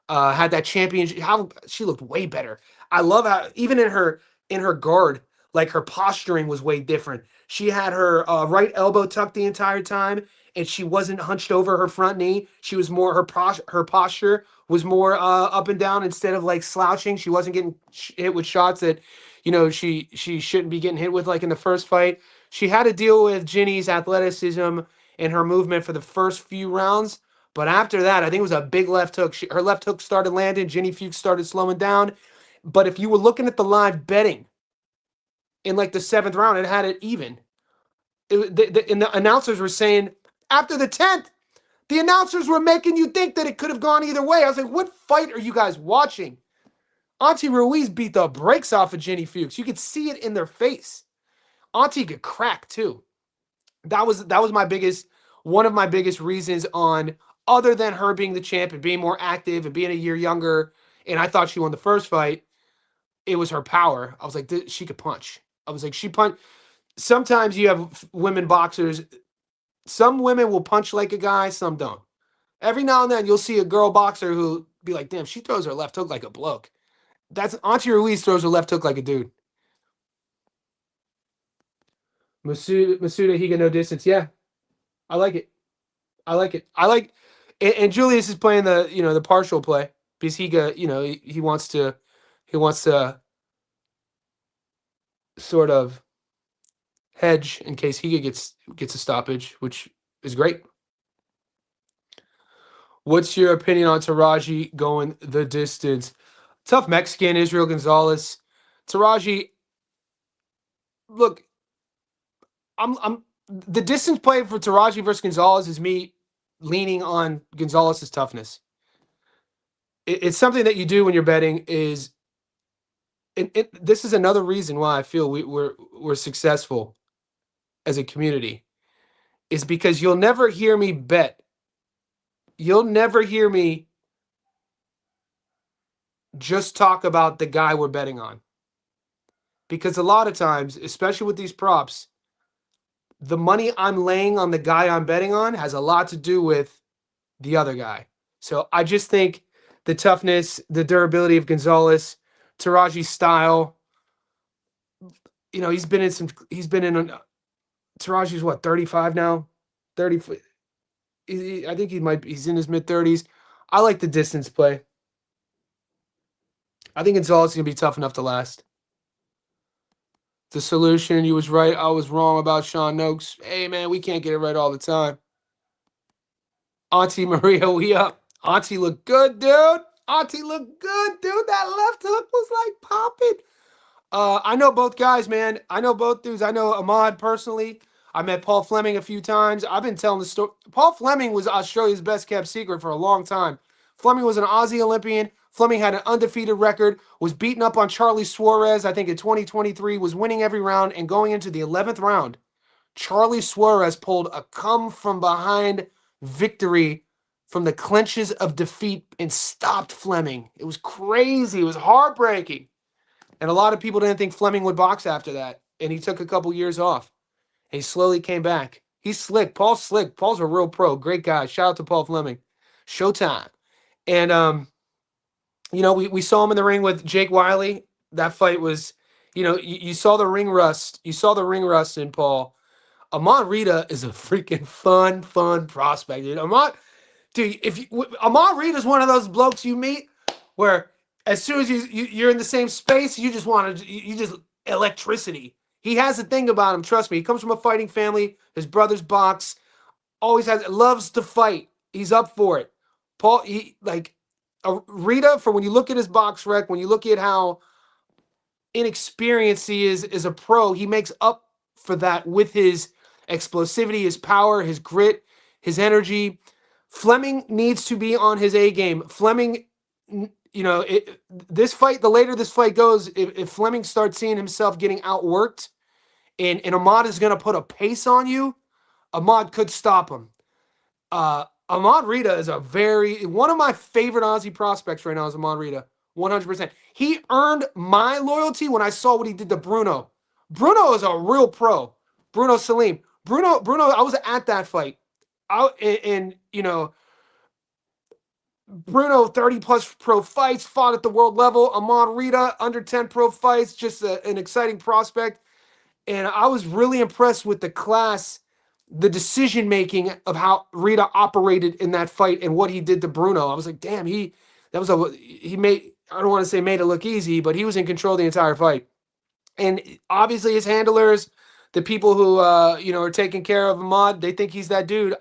Had that championship. How she looked way better. I love how even in her guard, like her posturing was way different. She had her right elbow tucked the entire time, and she wasn't hunched over her front knee. She was more her posture was more up and down instead of like slouching. She wasn't getting hit with shots that she shouldn't be getting hit with like in the first fight. She had to deal with Ginny's athleticism and her movement for the first few rounds. But after that, I think it was a big left hook. Her left hook started landing. Jenny Fuchs started slowing down. But if you were looking at the live betting in like the 7th round, it had it even. And the announcers were saying after the 10th, the announcers were making you think that it could have gone either way. I was like, what fight are you guys watching? Auntie Ruiz beat the brakes off of Jenny Fuchs. You could see it in their face. Auntie could crack too. That was one of my biggest reasons on, other than her being the champ and being more active and being a year younger, and I thought she won the first fight, it was her power. I was like, she could punch. I was like, she punch. Sometimes you have women boxers. Some women will punch like a guy, some don't. Every now and then you'll see a girl boxer who be like, damn, she throws her left hook like a bloke. That's Auntie Ruiz throws her left hook like a dude. Masuda Higa no distance. Yeah, I like it. I like it. And Julius is playing the partial play because Higa, he wants to sort of hedge in case Higa gets a stoppage, which is great. What's your opinion on Teraji going the distance? Tough Mexican, Israel Gonzalez. Teraji, look, I'm the distance play for Teraji versus Gonzalez is me leaning on Gonzalez's toughness. It's something that you do when you're betting. This is another reason why I feel we're successful as a community, is because you'll never hear me bet. You'll never hear me just talk about the guy we're betting on. Because a lot of times, especially with these props, the money I'm laying on the guy I'm betting on has a lot to do with the other guy. So I just think the toughness, the durability of Gonzalez, Taraji's style, he's been in Taraji's what, 35 now? 30. I think he's in his mid-30s. I like the distance play. I think Gonzalez is going to be tough enough to last. The solution, you was right. I was wrong about Sean Noakes. Hey, man, we can't get it right all the time. Auntie Maria, we up. Auntie looked good, dude. Auntie looked good, dude. That left hook was like popping. I know both guys, man. I know both dudes. I know Ahmad personally. I met Paul Fleming a few times. I've been telling the story. Paul Fleming was Australia's best kept secret for a long time. Fleming was an Aussie Olympian. Fleming had an undefeated record, was beaten up on Charlie Suarez, I think in 2023, was winning every round, and going into the 11th round, Charlie Suarez pulled a come-from-behind victory from the clenches of defeat and stopped Fleming. It was crazy. It was heartbreaking. And a lot of people didn't think Fleming would box after that, and he took a couple years off. And he slowly came back. He's slick. Paul's slick. Paul's a real pro. Great guy. Shout out to Paul Fleming. Showtime. And, we saw him in the ring with Jake Wiley. That fight was, you saw the ring rust. You saw the ring rust in Paul. Ahmad Rita is a freaking fun prospect, dude. Ahmad Rita is one of those blokes you meet where as soon as you're in the same space, you just electricity. He has a thing about him. Trust me. He comes from a fighting family. His brother's box. Loves to fight. He's up for it. Paul, Rita, for when you look at his box rec, when you look at how inexperienced he is as a pro, he makes up for that with his explosivity, his power, his grit, his energy. Fleming needs to be on his A game. Fleming, this fight, the later this fight goes, if Fleming starts seeing himself getting outworked and Ahmad is going to put a pace on you, Ahmad could stop him. Ahmad Rita is one of my favorite Aussie prospects right now is Ahmad Rita. 100%. He earned my loyalty when I saw what he did to Bruno. Bruno is a real pro. Bruno Salim. Bruno, I was at that fight. And Bruno, 30 plus pro fights, fought at the world level. Ahmad Rita, under 10 pro fights, just an exciting prospect. And I was really impressed with the class, the decision making of how Rita operated in that fight and what he did to Bruno. I was like, damn, he made, I don't want to say made it look easy, but he was in control the entire fight. And obviously his handlers, the people who are taking care of Ahmad, they think he's that dude.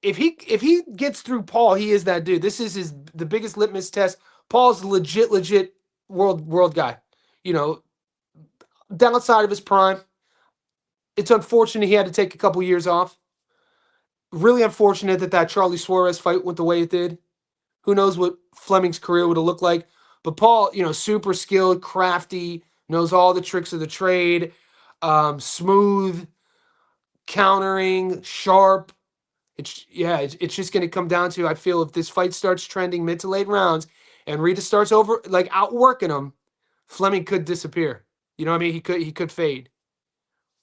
If he gets through Paul, he is that dude. This is the biggest litmus test. Paul's legit world guy. Downside of his prime. It's unfortunate he had to take a couple years off. Really unfortunate that Charlie Suarez fight went the way it did. Who knows what Fleming's career would have looked like. But Paul, super skilled, crafty, knows all the tricks of the trade, smooth, countering, sharp. It's just going to come down to, I feel, if this fight starts trending mid to late rounds and Rita starts outworking him, Fleming could disappear. You know what I mean? He could fade.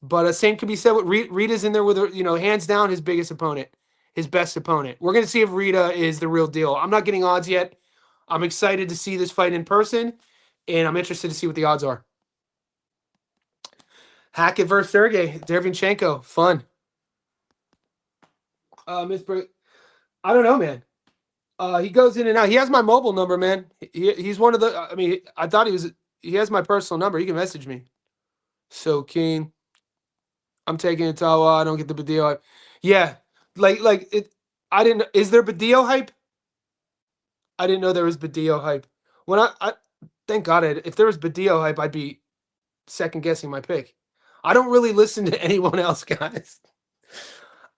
But same can be said with Rita's in there with her, hands down his biggest opponent, his best opponent. We're going to see if Rita is the real deal. I'm not getting odds yet. I'm excited to see this fight in person, and I'm interested to see what the odds are. Hackett versus Sergey Derevyanchenko. Fun. Miss I don't know, man. He goes in and out. He has my mobile number, man. He's one of the, I thought he has my personal number. He can message me. So keen. I'm taking Ottawa. I don't get the Badillo hype. Yeah, like it. I didn't. Is there Badillo hype? I didn't know there was Badillo hype. When I thank God, if there was Badillo hype, I'd be second guessing my pick. I don't really listen to anyone else, guys.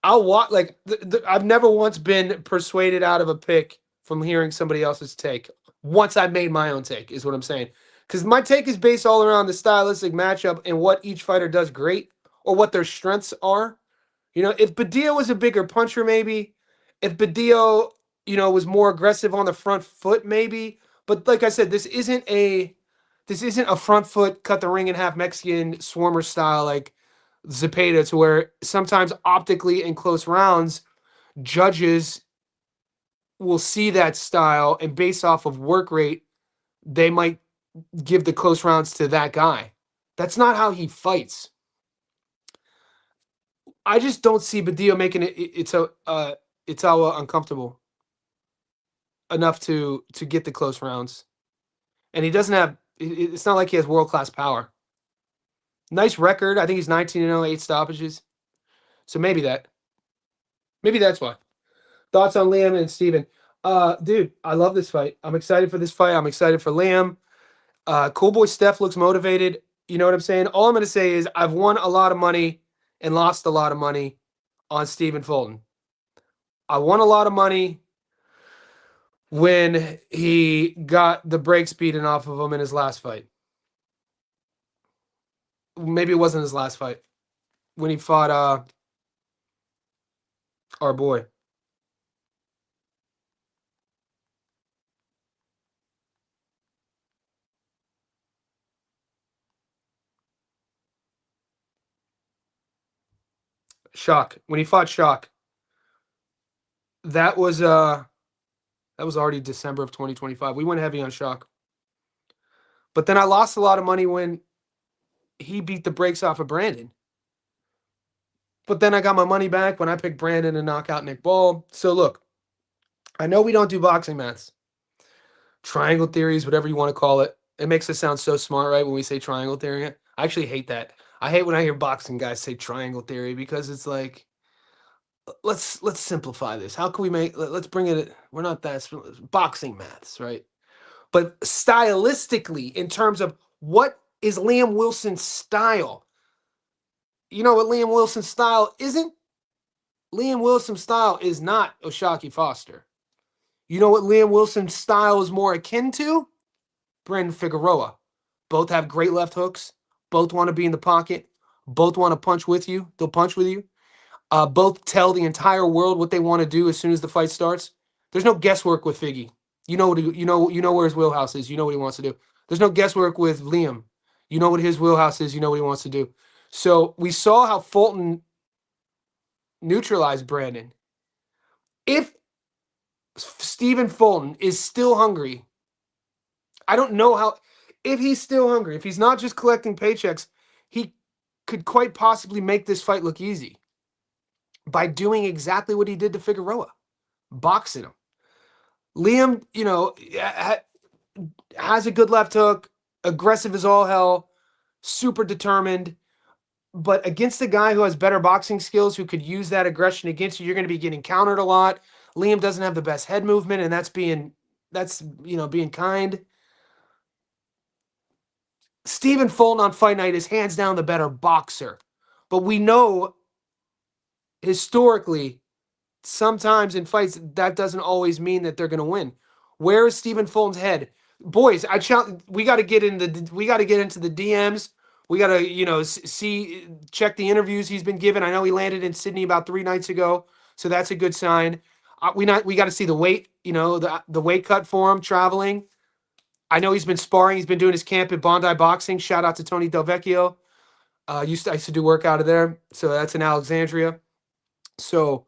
I'll watch. I've never once been persuaded out of a pick from hearing somebody else's take. Once I made my own take, is what I'm saying. Because my take is based all around the stylistic matchup and what each fighter does great, or what their strengths are. If Badillo was a bigger puncher, maybe. If Badillo, was more aggressive on the front foot, maybe. But like I said, this isn't a front foot, cut the ring in half Mexican swarmer style like Zepeda, to where sometimes optically in close rounds, judges will see that style and based off of work rate, they might give the close rounds to that guy. That's not how he fights. I just don't see Badillo making Itawa uncomfortable enough to get the close rounds. And he doesn't have, it's not like he has world-class power. Nice record. I think he's 19-0, 8 stoppages. So maybe that's why. Thoughts on Liam and Steven? Dude, I love this fight. I'm excited for this fight. I'm excited for Liam. Cool boy Steph looks motivated. You know what I'm saying? All I'm going to say is I've won a lot of money and lost a lot of money on Stephen Fulton. I won a lot of money when he got the brakes beaten off of him in his last fight. Maybe it wasn't his last fight. When he fought our boy. Shock. When he fought Shock. That was already December of 2025. We went heavy on Shock. But then I lost a lot of money when he beat the brakes off of Brandon. But then I got my money back when I picked Brandon to knock out Nick Ball. So look, I know we don't do boxing maths. Triangle theories, whatever you want to call it. It makes us sound so smart, right, when we say triangle theory. I actually hate that. I hate when I hear boxing guys say triangle theory because it's like, let's simplify this. How can we let's bring it, we're not that, boxing maths, right? But stylistically, in terms of what is Liam Wilson's style, you know what Liam Wilson's style isn't? Liam Wilson's style is not Oshaki Foster. You know what Liam Wilson's style is more akin to? Brandon Figueroa. Both have great left hooks. Both want to be in the pocket. Both want to punch with you. They'll punch with you. Both tell the entire world what they want to do as soon as the fight starts. There's no guesswork with Figgy. You know what you know where his wheelhouse is. You know what he wants to do. There's no guesswork with Liam. You know what his wheelhouse is. You know what he wants to do. So we saw how Fulton neutralized Brandon. If Stephen Fulton is still hungry, I don't know how. If he's still hungry, if he's not just collecting paychecks, he could quite possibly make this fight look easy by doing exactly what he did to Figueroa, boxing him. Liam, has a good left hook, aggressive as all hell, super determined. But against a guy who has better boxing skills, who could use that aggression against you, you're going to be getting countered a lot. Liam doesn't have the best head movement, and that's being kind. Stephen Fulton on Fight Night is hands down the better boxer. But we know historically, sometimes in fights, that doesn't always mean that they're going to win. Where is Stephen Fulton's head? Boys, we got to get into the DMs. We got to, check the interviews he's been given. I know he landed in Sydney about 3 nights ago, so that's a good sign. We got to see the weight, the weight cut for him traveling. I know he's been sparring. He's been doing his camp at Bondi Boxing. Shout out to Tony Del Vecchio. I used to do work out of there, so that's in Alexandria. So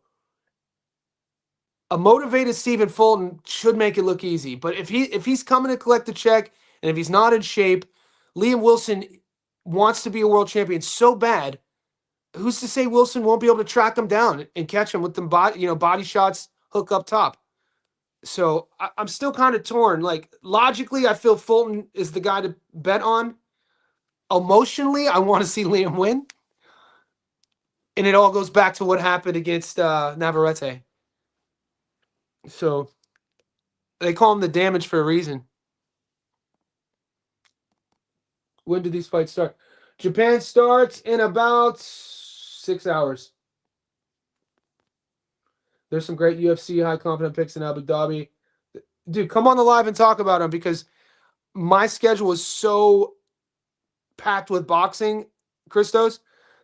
a motivated Stephen Fulton should make it look easy. But if he's coming to collect the check and if he's not in shape, Liam Wilson wants to be a world champion so bad. Who's to say Wilson won't be able to track him down and catch him with them body shots, hook up top? So I'm still kind of torn. Like, logically, I feel Fulton is the guy to bet on. Emotionally, I want to see Liam win. And it all goes back to what happened against Navarrete. So they call him the damage for a reason. When do these fights start? Japan starts in about 6 hours. There's some great UFC high confident picks in Abu Dhabi. Dude, come on the live and talk about them, because my schedule is so packed with boxing, Christos,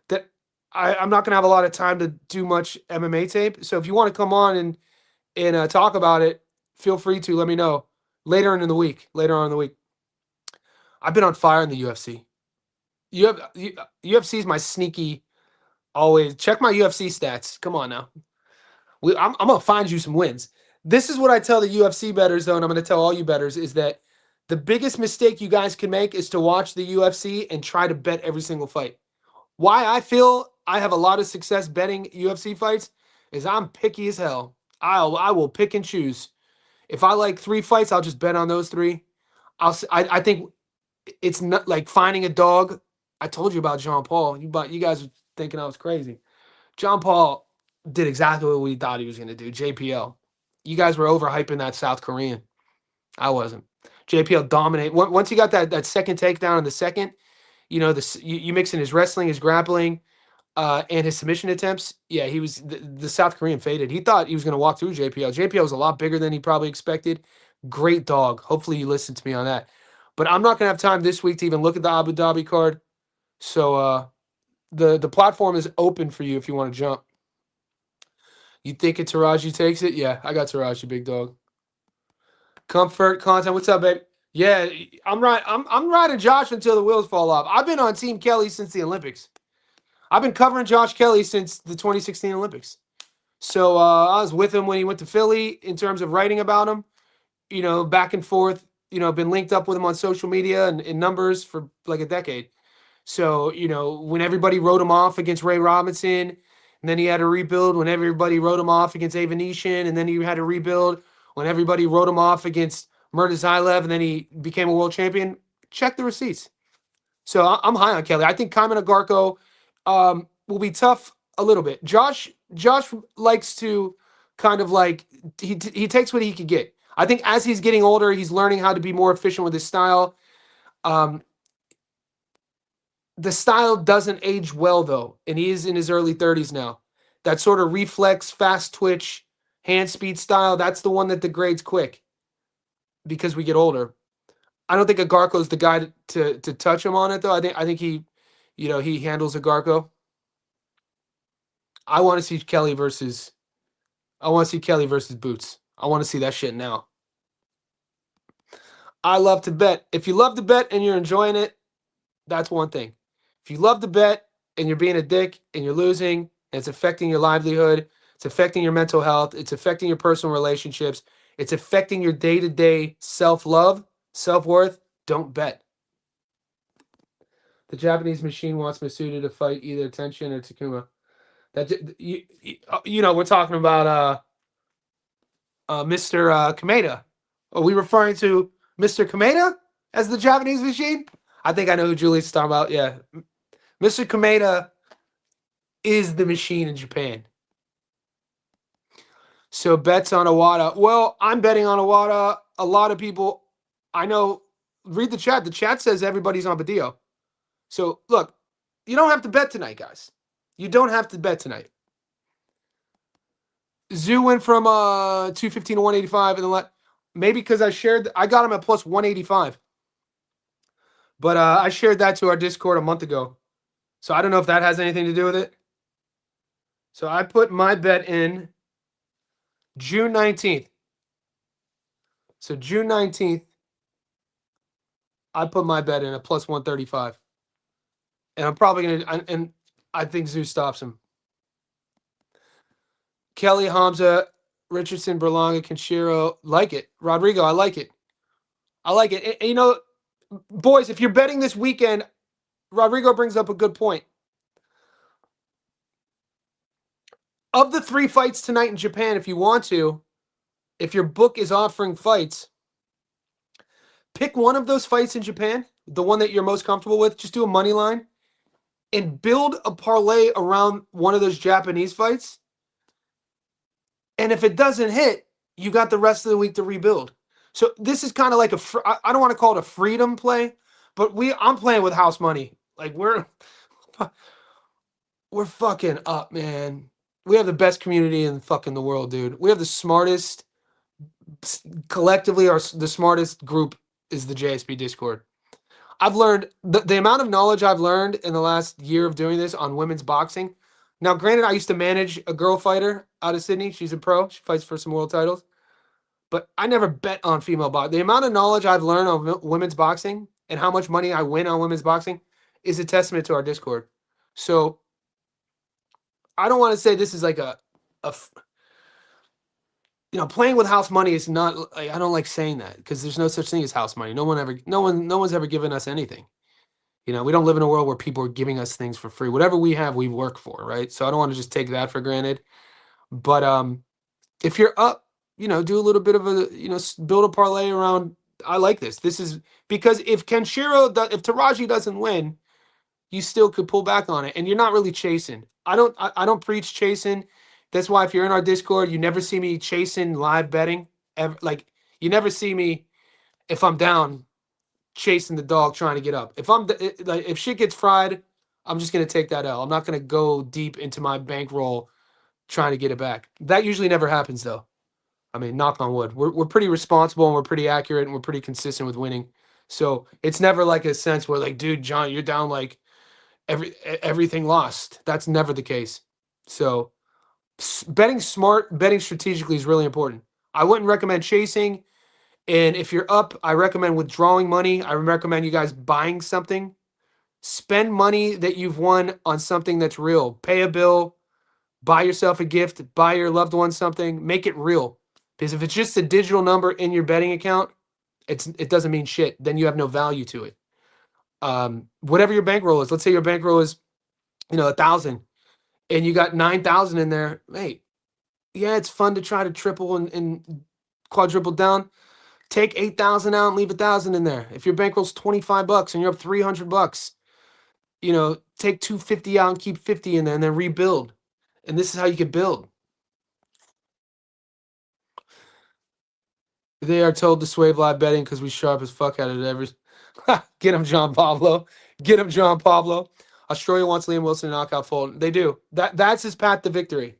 that I'm not going to have a lot of time to do much MMA tape. So if you want to come on and talk about it, feel free to. Let me know later on in the week. I've been on fire in the UFC. UFC is my sneaky. Always check my UFC stats. Come on now. I'm going to find you some wins. This is what I tell the UFC bettors, though, and I'm going to tell all you bettors, is that the biggest mistake you guys can make is to watch the UFC and try to bet every single fight. Why I feel I have a lot of success betting UFC fights is I'm picky as hell. I will pick and choose. If I like 3 fights, I'll just bet on those 3. I think it's not like finding a dog. I told you about John Paul. You guys were thinking I was crazy. John Paul did exactly what we thought he was going to do. JPL. You guys were overhyping that South Korean. I wasn't. JPL dominated. Once he got that second takedown in the second, you mix in his wrestling, his grappling, and his submission attempts. Yeah, he was the South Korean faded. He thought he was going to walk through JPL. JPL was a lot bigger than he probably expected. Great dog. Hopefully you listened to me on that. But I'm not going to have time this week to even look at the Abu Dhabi card. So the platform is open for you if you want to jump. You thinking Teraji takes it? Yeah, I got Teraji, big dog. Comfort content. What's up, babe? Yeah, I'm riding Josh until the wheels fall off. I've been on Team Kelly since the Olympics. I've been covering Josh Kelly since the 2016 Olympics. So I was with him when he went to Philly in terms of writing about him. Back and forth. Been linked up with him on social media and in numbers for like a decade. So, when everybody wrote him off against Ray Robinson, and then he had to rebuild when everybody wrote him off against Avanesyan, and then he had to rebuild when everybody wrote him off against Murtazaylev, and then he became a world champion. Check the receipts. So I'm high on Kelly. I think Kaiman Agarko will be tough a little bit. Josh likes to kind of like he takes what he could get. I think as he's getting older, he's learning how to be more efficient with his style. The style doesn't age well, though, and he is in his early 30s now. That sort of reflex, fast twitch, hand speed style, that's the one that degrades quick because we get older. I don't think Agarko's the guy to touch him on it, though. I think he handles Agarko. I want to see Kelly versus. I want to see Kelly versus Boots. I want to see that shit now. I love to bet. If you love to bet and you're enjoying it, that's one thing. If you love to bet and you're being a dick and you're losing and it's affecting your livelihood, it's affecting your mental health, it's affecting your personal relationships, it's affecting your day-to-day self-love, self-worth, don't bet. The Japanese machine wants Masuda to fight either Tenshin or Takuma. That we're talking about Mr. Kameda. Are we referring to Mr. Kameda as the Japanese machine? I think I know who Julie's talking about. Yeah. Mr. Kameda is the machine in Japan. So bets on Iwata. Well, I'm betting on Iwata. A lot of people I know read the chat. The chat says everybody's on Badillo. So look, you don't have to bet tonight, guys. You don't have to bet tonight. Zoo went from 215 to 185 and then maybe because I got him at plus 185. But I shared that to our Discord a month ago. So I don't know if that has anything to do with it. So I put my bet in June 19th. So June 19th, I put my bet in at plus 135. And I'm probably going to, and I think Zoo stops him. Kelly, Hamza, Richardson, Berlanga, Kenshiro, like it. Rodrigo, I like it. I like it. And, you know, boys, if you're betting this weekend, Rodrigo brings up a good point. Of the 3 fights tonight in Japan, if you want to, if your book is offering fights, pick one of those fights in Japan, the one that you're most comfortable with. Just do a money line and build a parlay around one of those Japanese fights. And if it doesn't hit, you got the rest of the week to rebuild. So this is kind of like I don't want to call it a freedom play, but I'm playing with house money. Like we're fucking up, man. We have the best community in fucking the world, dude. We have the smartest, collectively, the smartest group is the JSP Discord. I've learned the amount of knowledge I've learned in the last year of doing this on women's boxing. Now, granted, I used to manage a girl fighter out of Sydney. She's a pro. She fights for some world titles. But I never bet on female boxing. The amount of knowledge I've learned on women's boxing and how much money I win on women's boxing is a testament to our Discord. So I don't want to say this is like playing with house money is not. I don't like saying that because there's no such thing as house money. No one's ever given us anything. We don't live in a world where people are giving us things for free. Whatever we have, we work for, right? So I don't want to just take that for granted. But if you're up, do a little bit of build a parlay around. I like this. This is because if Teraji doesn't win, you still could pull back on it, and you're not really chasing. I don't preach chasing. That's why if you're in our Discord, you never see me chasing live betting. Ever, like you never see me if I'm down chasing the dog trying to get up. If shit gets fried, I'm just gonna take that L. I'm not gonna go deep into my bankroll trying to get it back. That usually never happens though. I mean, knock on wood. We're pretty responsible and we're pretty accurate and we're pretty consistent with winning. So it's never like a sense where like, dude, John, you're down like everything lost. That's never the case. So betting smart, betting strategically is really important. I wouldn't recommend chasing. And if you're up, I recommend withdrawing money. I recommend you guys buying something. Spend money that you've won on something that's real. Pay a bill, buy yourself a gift, buy your loved one something, make it real. Because if it's just a digital number in your betting account, it doesn't mean shit. Then you have no value to it. Whatever your bankroll is, let's say your bankroll is, 1,000, and you got 9,000 in there. Hey, yeah, it's fun to try to triple and quadruple down. Take 8,000 out and leave 1,000 in there. If your bankroll's $25 and you're up $300, take 250 out and keep 50 in there and then rebuild. And this is how you can build. They are told to swave live betting because we sharp as fuck at it every. Get him, John Pablo. Get him, John Pablo. Australia wants Liam Wilson to knock out Fulton. They do. That's his path to victory.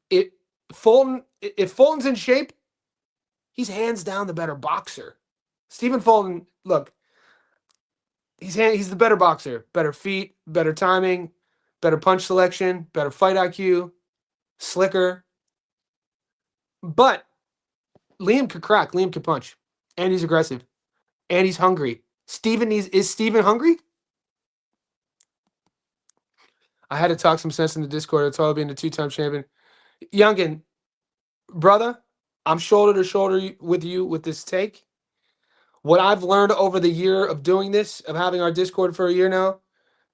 If Fulton's in shape, he's hands down the better boxer. Stephen Fulton, look, he's the better boxer. Better feet, better timing, better punch selection, better fight IQ, slicker. But Liam could crack. Liam could punch. And he's aggressive. And he's hungry. Is Steven hungry? I had to talk some sense in the Discord. It's all being the 2-time champion. Youngin, brother, I'm shoulder to shoulder with you with this take. What I've learned over the year of doing this, of having our Discord for a year now,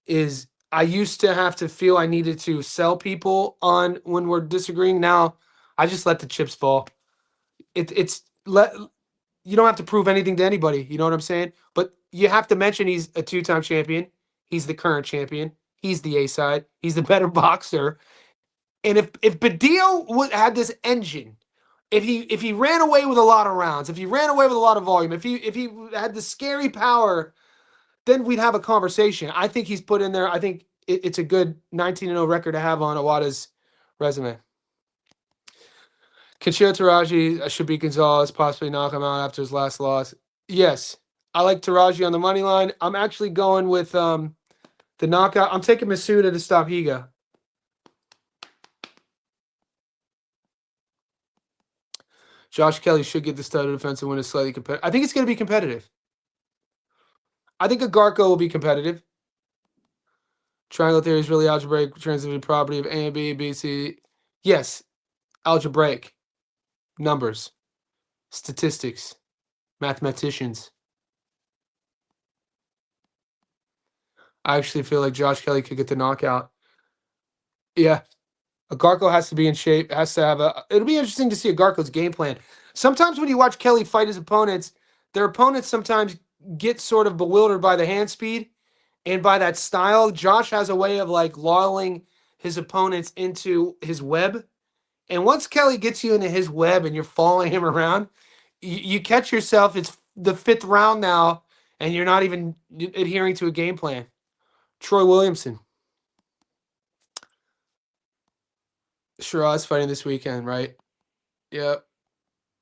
is I used to have to feel I needed to sell people on when we're disagreeing. Now I just let the chips fall. It's let you don't have to prove anything to anybody. You know what I'm saying? But you have to mention he's a 2-time champion. He's the current champion. He's the A side. He's the better boxer. And if Badillo had this engine, if he ran away with a lot of rounds, if he ran away with a lot of volume, if he had the scary power, then we'd have a conversation. I think he's put in there. I think it's a good 19-0 record to have on Iwata's resume. Kenshiro Teraji should beat Gonzalez, possibly knock him out after his last loss. Yes, I like Teraji on the money line. I'm actually going with the knockout. I'm taking Masuda to stop Higa. Josh Kelly should get the title defense and win a slightly competitive. I think it's going to be competitive. I think Agarco will be competitive. Triangle theory is really algebraic transitive property of A and B, B, C. Yes, algebraic. Numbers. Statistics. Mathematicians. I actually feel like Josh Kelly could get the knockout. Yeah. Agarco has to be in shape. Has to have a. It'll be interesting to see Agarco's game plan. Sometimes when you watch Kelly fight his opponents, their opponents sometimes get sort of bewildered by the hand speed and by that style. Josh has a way of like lulling his opponents into his web. And once Kelly gets you into his web and you're following him around, you catch yourself. It's the 5th round now, and you're not even adhering to a game plan. Troy Williamson. Shiraz fighting this weekend, right? Yep.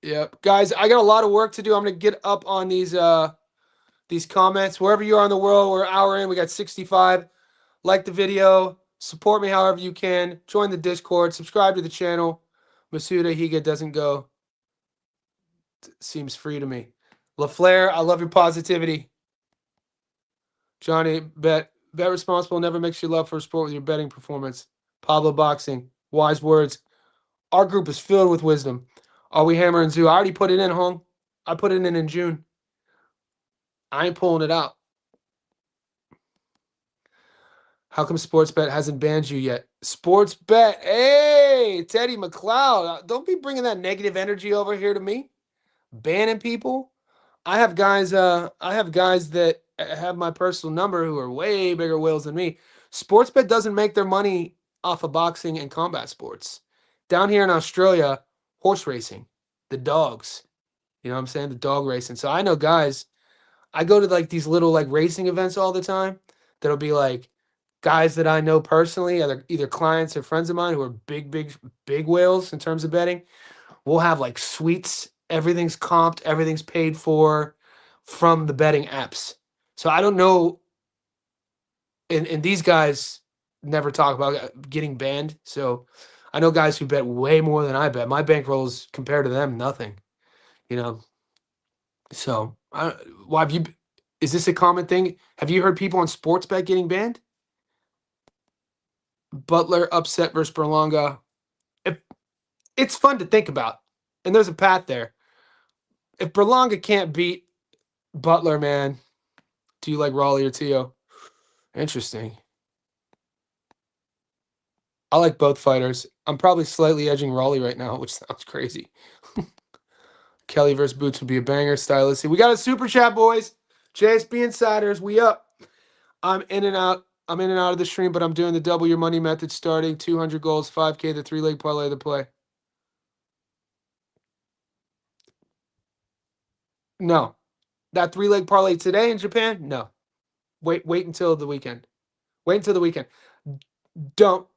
Yep. Guys, I got a lot of work to do. I'm going to get up on these comments. Wherever you are in the world, we're an hour in. We got 65. Like the video. Support me however you can. Join the Discord. Subscribe to the channel. Masuda Higa doesn't go. Seems free to me. LaFleur, I love your positivity. Johnny, bet responsible never makes you love for a sport with your betting performance. Pablo Boxing, wise words. Our group is filled with wisdom. Are we Hammer and Zoo? I already put it in, Hong. I put it in June. I ain't pulling it out. How come Sportsbet hasn't banned you yet? Sportsbet, hey, Teddy McLeod. Don't be bringing that negative energy over here to me. Banning people. I have guys that have my personal number who are way bigger whales than me. Sportsbet doesn't make their money off of boxing and combat sports. Down here in Australia, horse racing, the dogs. You know what I'm saying? The dog racing. So I know guys, I go to like these little like racing events all the time. That'll be like guys that I know personally, either clients or friends of mine who are big whales in terms of betting. We'll have like suites. Everything's comped. Everything's paid for from the betting apps. So I don't know. And these guys never talk about getting banned. So I know guys who bet way more than I bet. My bankrolls compared to them, nothing. You know. So why have you? Is this a common thing? Have you heard people on Sportsbet getting banned? Butler upset versus Berlanga. It's fun to think about, and there's a path there. If Berlanga can't beat Butler, man, do you like Raleigh or Tio? Interesting. I like both fighters. I'm probably slightly edging Raleigh right now, which sounds crazy. Kelly versus Boots would be a banger. Stylistic. We got a super chat, boys. JSB Insiders, we up. I'm in and out of the stream, but I'm doing the double your money method starting 200 goals, 5K, the 3-leg parlay, the play. No. That 3-leg parlay today in Japan? No. Wait until the weekend. Wait until the weekend. Don't.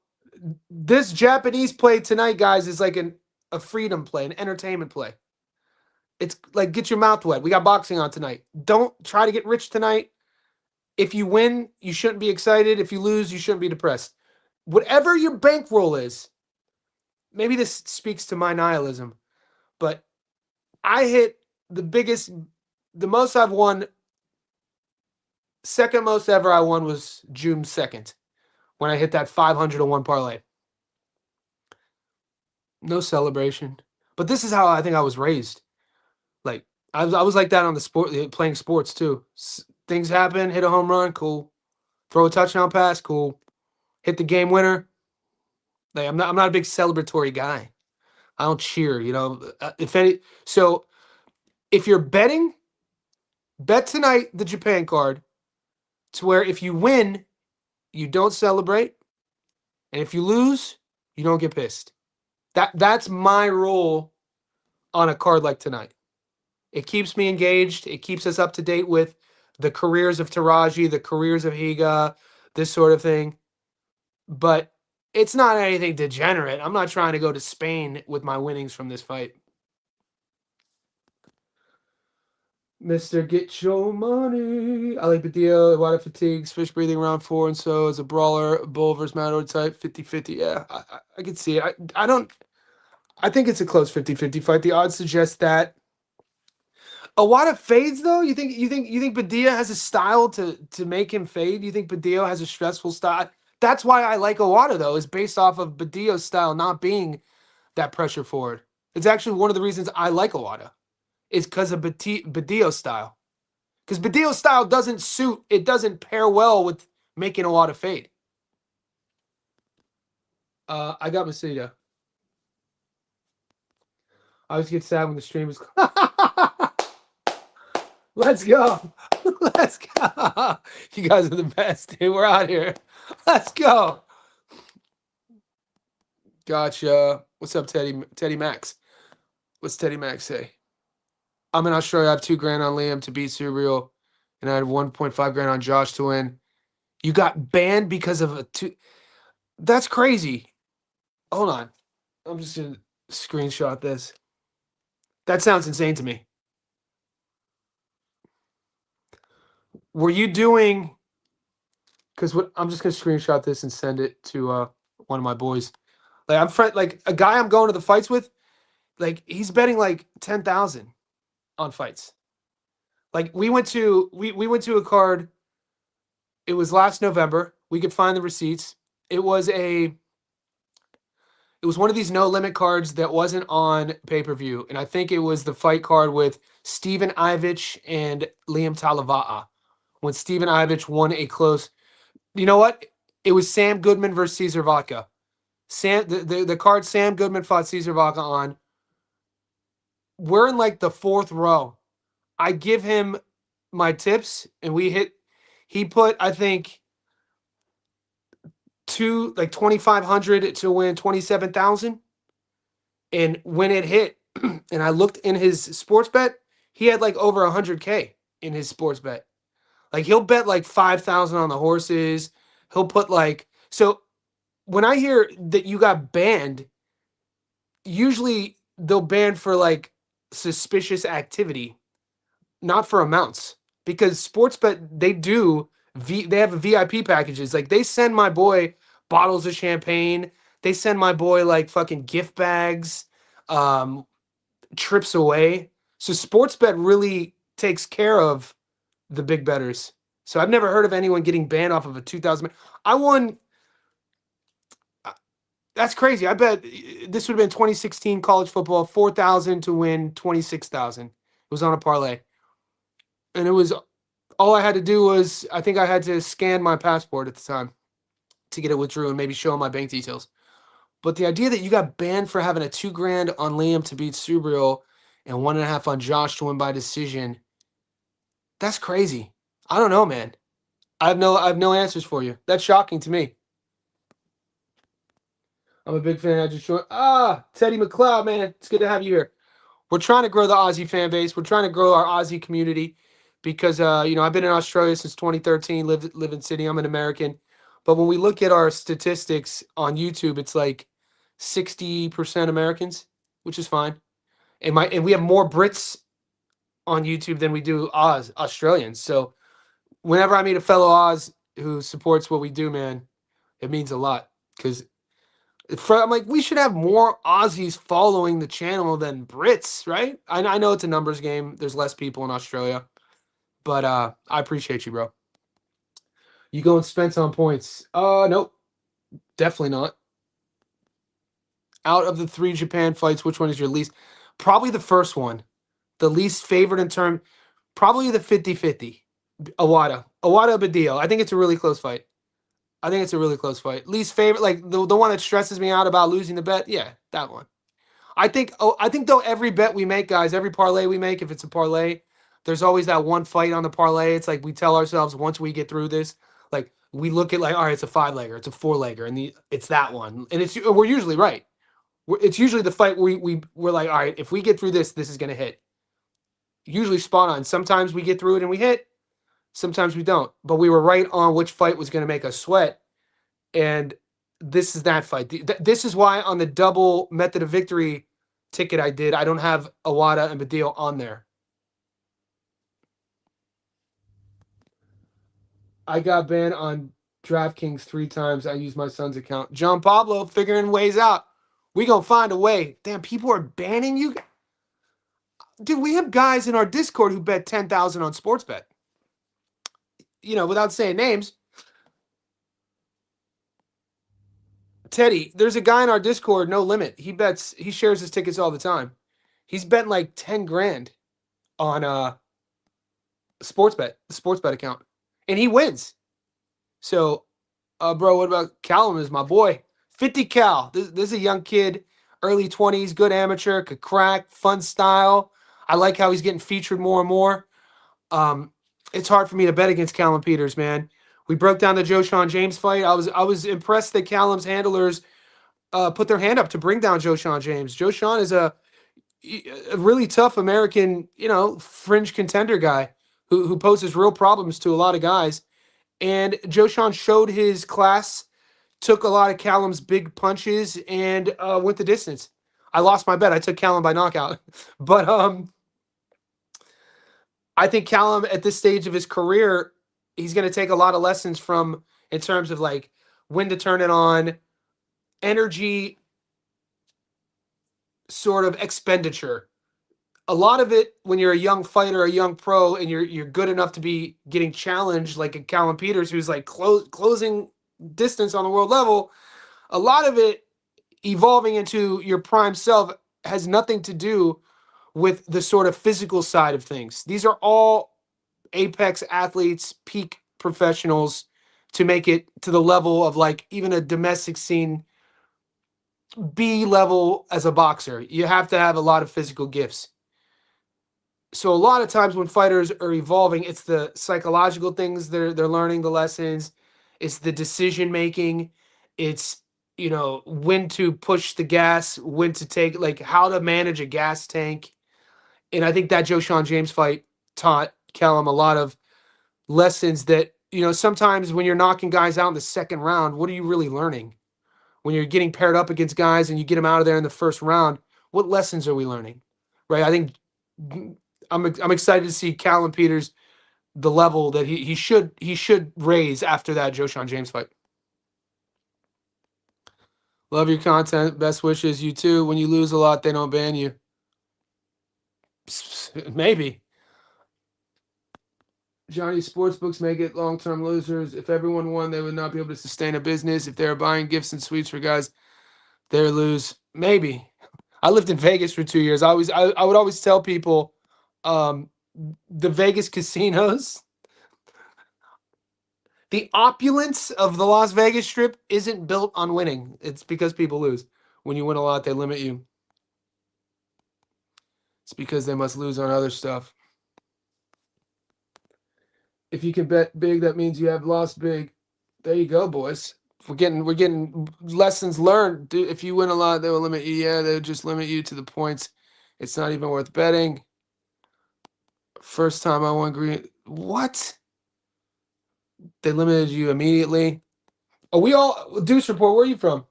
This Japanese play tonight, guys, is like a freedom play, an entertainment play. It's like get your mouth wet. We got boxing on tonight. Don't try to get rich tonight. If you win, you shouldn't be excited. If you lose, you shouldn't be depressed. whatever your bankroll is, maybe this speaks to my nihilism, but I hit the most I've won, second most ever I won was June 2nd when I hit that 500 to 1 parlay. No celebration. But this is how I think I was raised. Like, I was like that on the sport, playing sports too. Things happen, hit a home run, cool. Throw a touchdown pass, cool. Hit the game winner. Like, I'm not a big celebratory guy. I don't cheer, so if you're betting, bet tonight the Japan card to where if you win, you don't celebrate, and if you lose, you don't get pissed. That's my role on a card like tonight. It keeps me engaged. It keeps us up to date with the careers of Teraji, the careers of Higa, this sort of thing. But it's not anything degenerate. I'm not trying to go to Spain with my winnings from this fight. Mr. Get Your Money. I like Padilla, water fatigues, fish breathing around 4, and so is a brawler, bull versus Matador type, 50-50. Yeah, I can see it. I think it's a close 50-50 fight. The odds suggest that. Awada fades though? You think Padilla has a style to make him fade? You think Padilla has a stressful style? That's why I like Awada though, is based off of Padilla's style not being that pressure forward. It's actually one of the reasons I like Awada. Is because of Badillo's style. Because Badillo's style doesn't pair well with making Awada fade. I got Masita. I always get sad when the stream is. Let's go. Let's go. You guys are the best, dude. We're out here. Let's go. Gotcha. What's up, Teddy Max? What's Teddy Max say? I'm in Australia. I have $2,000 on Liam to beat Cereal, and I had 1.5 grand on Josh to win. You got banned because of a two. That's crazy. Hold on. I'm just gonna screenshot this. That sounds insane to me. Were you doing? Because I'm just gonna screenshot this and send it to one of my boys. Like a guy I'm going to the fights with. Like he's betting like 10,000 on fights. Like we went to a card. It was last November. We could find the receipts. It was one of these no limit cards that wasn't on pay-per-view. And I think it was the fight card with Steven Ivich and Liam Talava'a. When Steven Ivich won a close. You know what? It was Sam Goodman versus Cesar Vodka. The card Sam Goodman fought Cesar Vodka on. We're in like the 4th row. I give him my tips and he put, I think, 2,500 to win 27,000. And when it hit, and I looked in his sports bet, he had like over 100K in his sports bet. Like he'll bet like 5,000 on the horses. He'll put so when I hear that you got banned, usually they'll ban for like suspicious activity, not for amounts. Because Sportsbet, they have VIP packages. Like they send my boy bottles of champagne. They send my boy like fucking gift bags, trips away. So Sportsbet really takes care of the big bettors. So I've never heard of anyone getting banned off of a 2,000. I won. That's crazy. I bet this would have been 2016 college football, 4,000 to win 26,000. It was on a parlay. And it was all I had to do was, I think I had to scan my passport at the time to get it withdrew and maybe show my bank details. But the idea that you got banned for having a $2,000 on Liam to beat Subriel and 1.5 on Josh to win by decision, that's crazy. I don't know, man. I have no answers for you. That's shocking to me. I'm a big fan. I just joined. Teddy McLeod, man. It's good to have you here. We're trying to grow the Aussie fan base. We're trying to grow our Aussie community because, I've been in Australia since 2013, live in Sydney. I'm an American. But when we look at our statistics on YouTube, it's like 60% Americans, which is fine. And we have more Brits on YouTube than we do Australians. So whenever I meet a fellow Oz who supports what we do, man, it means a lot. because I'm like, we should have more Aussies following the channel than Brits, right? I know it's a numbers game. There's less people in Australia, but I appreciate you, bro. You going Spence on points? Nope, definitely not. Out of the 3 Japan fights, which one is your least? Probably the first one. The least favorite in term, probably the 50-50. Awada Badillo. I think it's a really close fight. I think it's a really close fight. Least favorite, like the one that stresses me out about losing the bet. Yeah, that one. I think though every bet we make, guys, every parlay we make, if it's a parlay, there's always that one fight on the parlay. It's like we tell ourselves once we get through this, like we look at like, all right, it's a 5-legger, it's a 4-legger, and it's that one, and we're usually right. It's usually the fight we're like, all right, if we get through this, this is gonna hit. Usually spot on. Sometimes we get through it and we hit. Sometimes we don't. But we were right on which fight was going to make us sweat. And this is that fight. This is why on the double method of victory ticket I did, I don't have Awada and Badillo on there. I got banned on DraftKings 3 times. I used my son's account. John Pablo figuring ways out. We gonna find a way. Damn, people are banning you. Dude, we have guys in our Discord who bet 10,000 on Sportsbet. You know, without saying names. Teddy, there's a guy in our Discord, No Limit. He shares his tickets all the time. He's betting like 10 grand on Sportsbet, the Sportsbet account. And he wins. So, bro, what about Callum is my boy. 50 Cal. This is a young kid, early 20s, good amateur, could crack, fun style. I like how he's getting featured more and more. It's hard for me to bet against Callum Peters, man. We broke down the Joe Sean James fight. I was impressed that Callum's handlers put their hand up to bring down Joe Sean James. Joe Sean is a really tough American, fringe contender guy who poses real problems to a lot of guys. And Joe Sean showed his class, took a lot of Callum's big punches, and went the distance. I lost my bet. I took Callum by knockout, but I think Callum at this stage of his career, he's going to take a lot of lessons from in terms of like when to turn it on, energy, sort of expenditure. A lot of it when you're a young fighter, a young pro, and you're good enough to be getting challenged like a Callum Peters who's like closing distance on the world level. A lot of it evolving into your prime self has nothing to do with the sort of physical side of things. These are all apex athletes, peak professionals to make it to the level of like even a domestic scene B level as a boxer. You have to have a lot of physical gifts. So a lot of times when fighters are evolving, it's the psychological things they're learning, the lessons, it's the decision making, it's when to push the gas, when to take, like how to manage a gas tank. And I think that Joe Sean James fight taught Callum a lot of lessons that, sometimes when you're knocking guys out in the second round, what are you really learning? When you're getting paired up against guys and you get them out of there in the first round, what lessons are we learning? Right? I think I'm excited to see Callum Peters, the level that he should raise after that Joe Sean James fight. Love your content. Best wishes. You too. When you lose a lot, they don't ban you. Maybe. Johnny, sportsbooks make it long-term losers. If everyone won, they would not be able to sustain a business. If they're buying gifts and sweets for guys, they're lose. Maybe. I lived in Vegas for 2 years. I would always tell people, the Vegas casinos, the opulence of the Las Vegas Strip isn't built on winning. It's because people lose. When you win a lot, they limit you. It's because they must lose on other stuff. If you can bet big, that means you have lost big. There you go, boys. We're getting lessons learned. Dude, if you win a lot, they will limit you. Yeah, they'll just limit you to the points. It's not even worth betting. First time I won green. What? They limited you immediately. Oh, we all Deuce Report. Where are you from?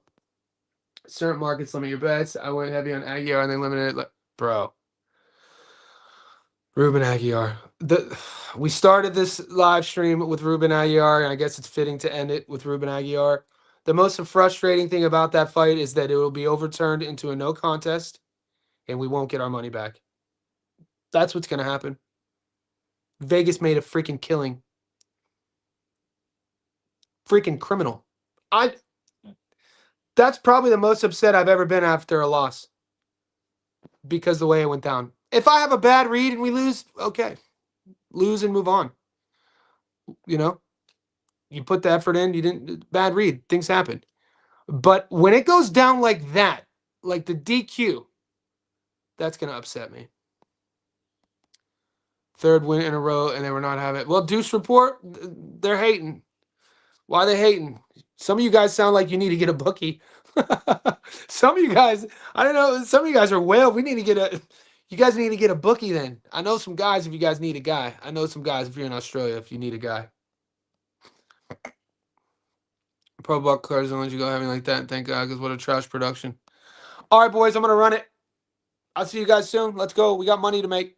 Certain markets limit your bets. I went heavy on Aguiar and they limited it. Bro. Ruben Aguiar. We started this live stream with Ruben Aguiar, and I guess it's fitting to end it with Ruben Aguiar. The most frustrating thing about that fight is that it will be overturned into a no contest, and we won't get our money back. That's what's going to happen. Vegas made a freaking killing. Freaking criminal. That's probably the most upset I've ever been after a loss because the way it went down. If I have a bad read and we lose, okay. Lose and move on. You know, you put the effort in, you didn't, bad read, things happen. But when it goes down like that, like the DQ, that's going to upset me. Third win in a row, and they were not having it. Well, Deuce Report, they're hating. Why are they hating? Some of you guys sound like you need to get a bookie. Some of you guys, I don't know. Some of you guys are whale. We need to get a. You guys need to get a bookie then. I know some guys if you guys need a guy. I know some guys if you're in Australia if you need a guy. Pro Buck cars don't let you go having like that. Thank God, because what a trash production. All right, boys, I'm gonna run it. I'll see you guys soon. Let's go. We got money to make.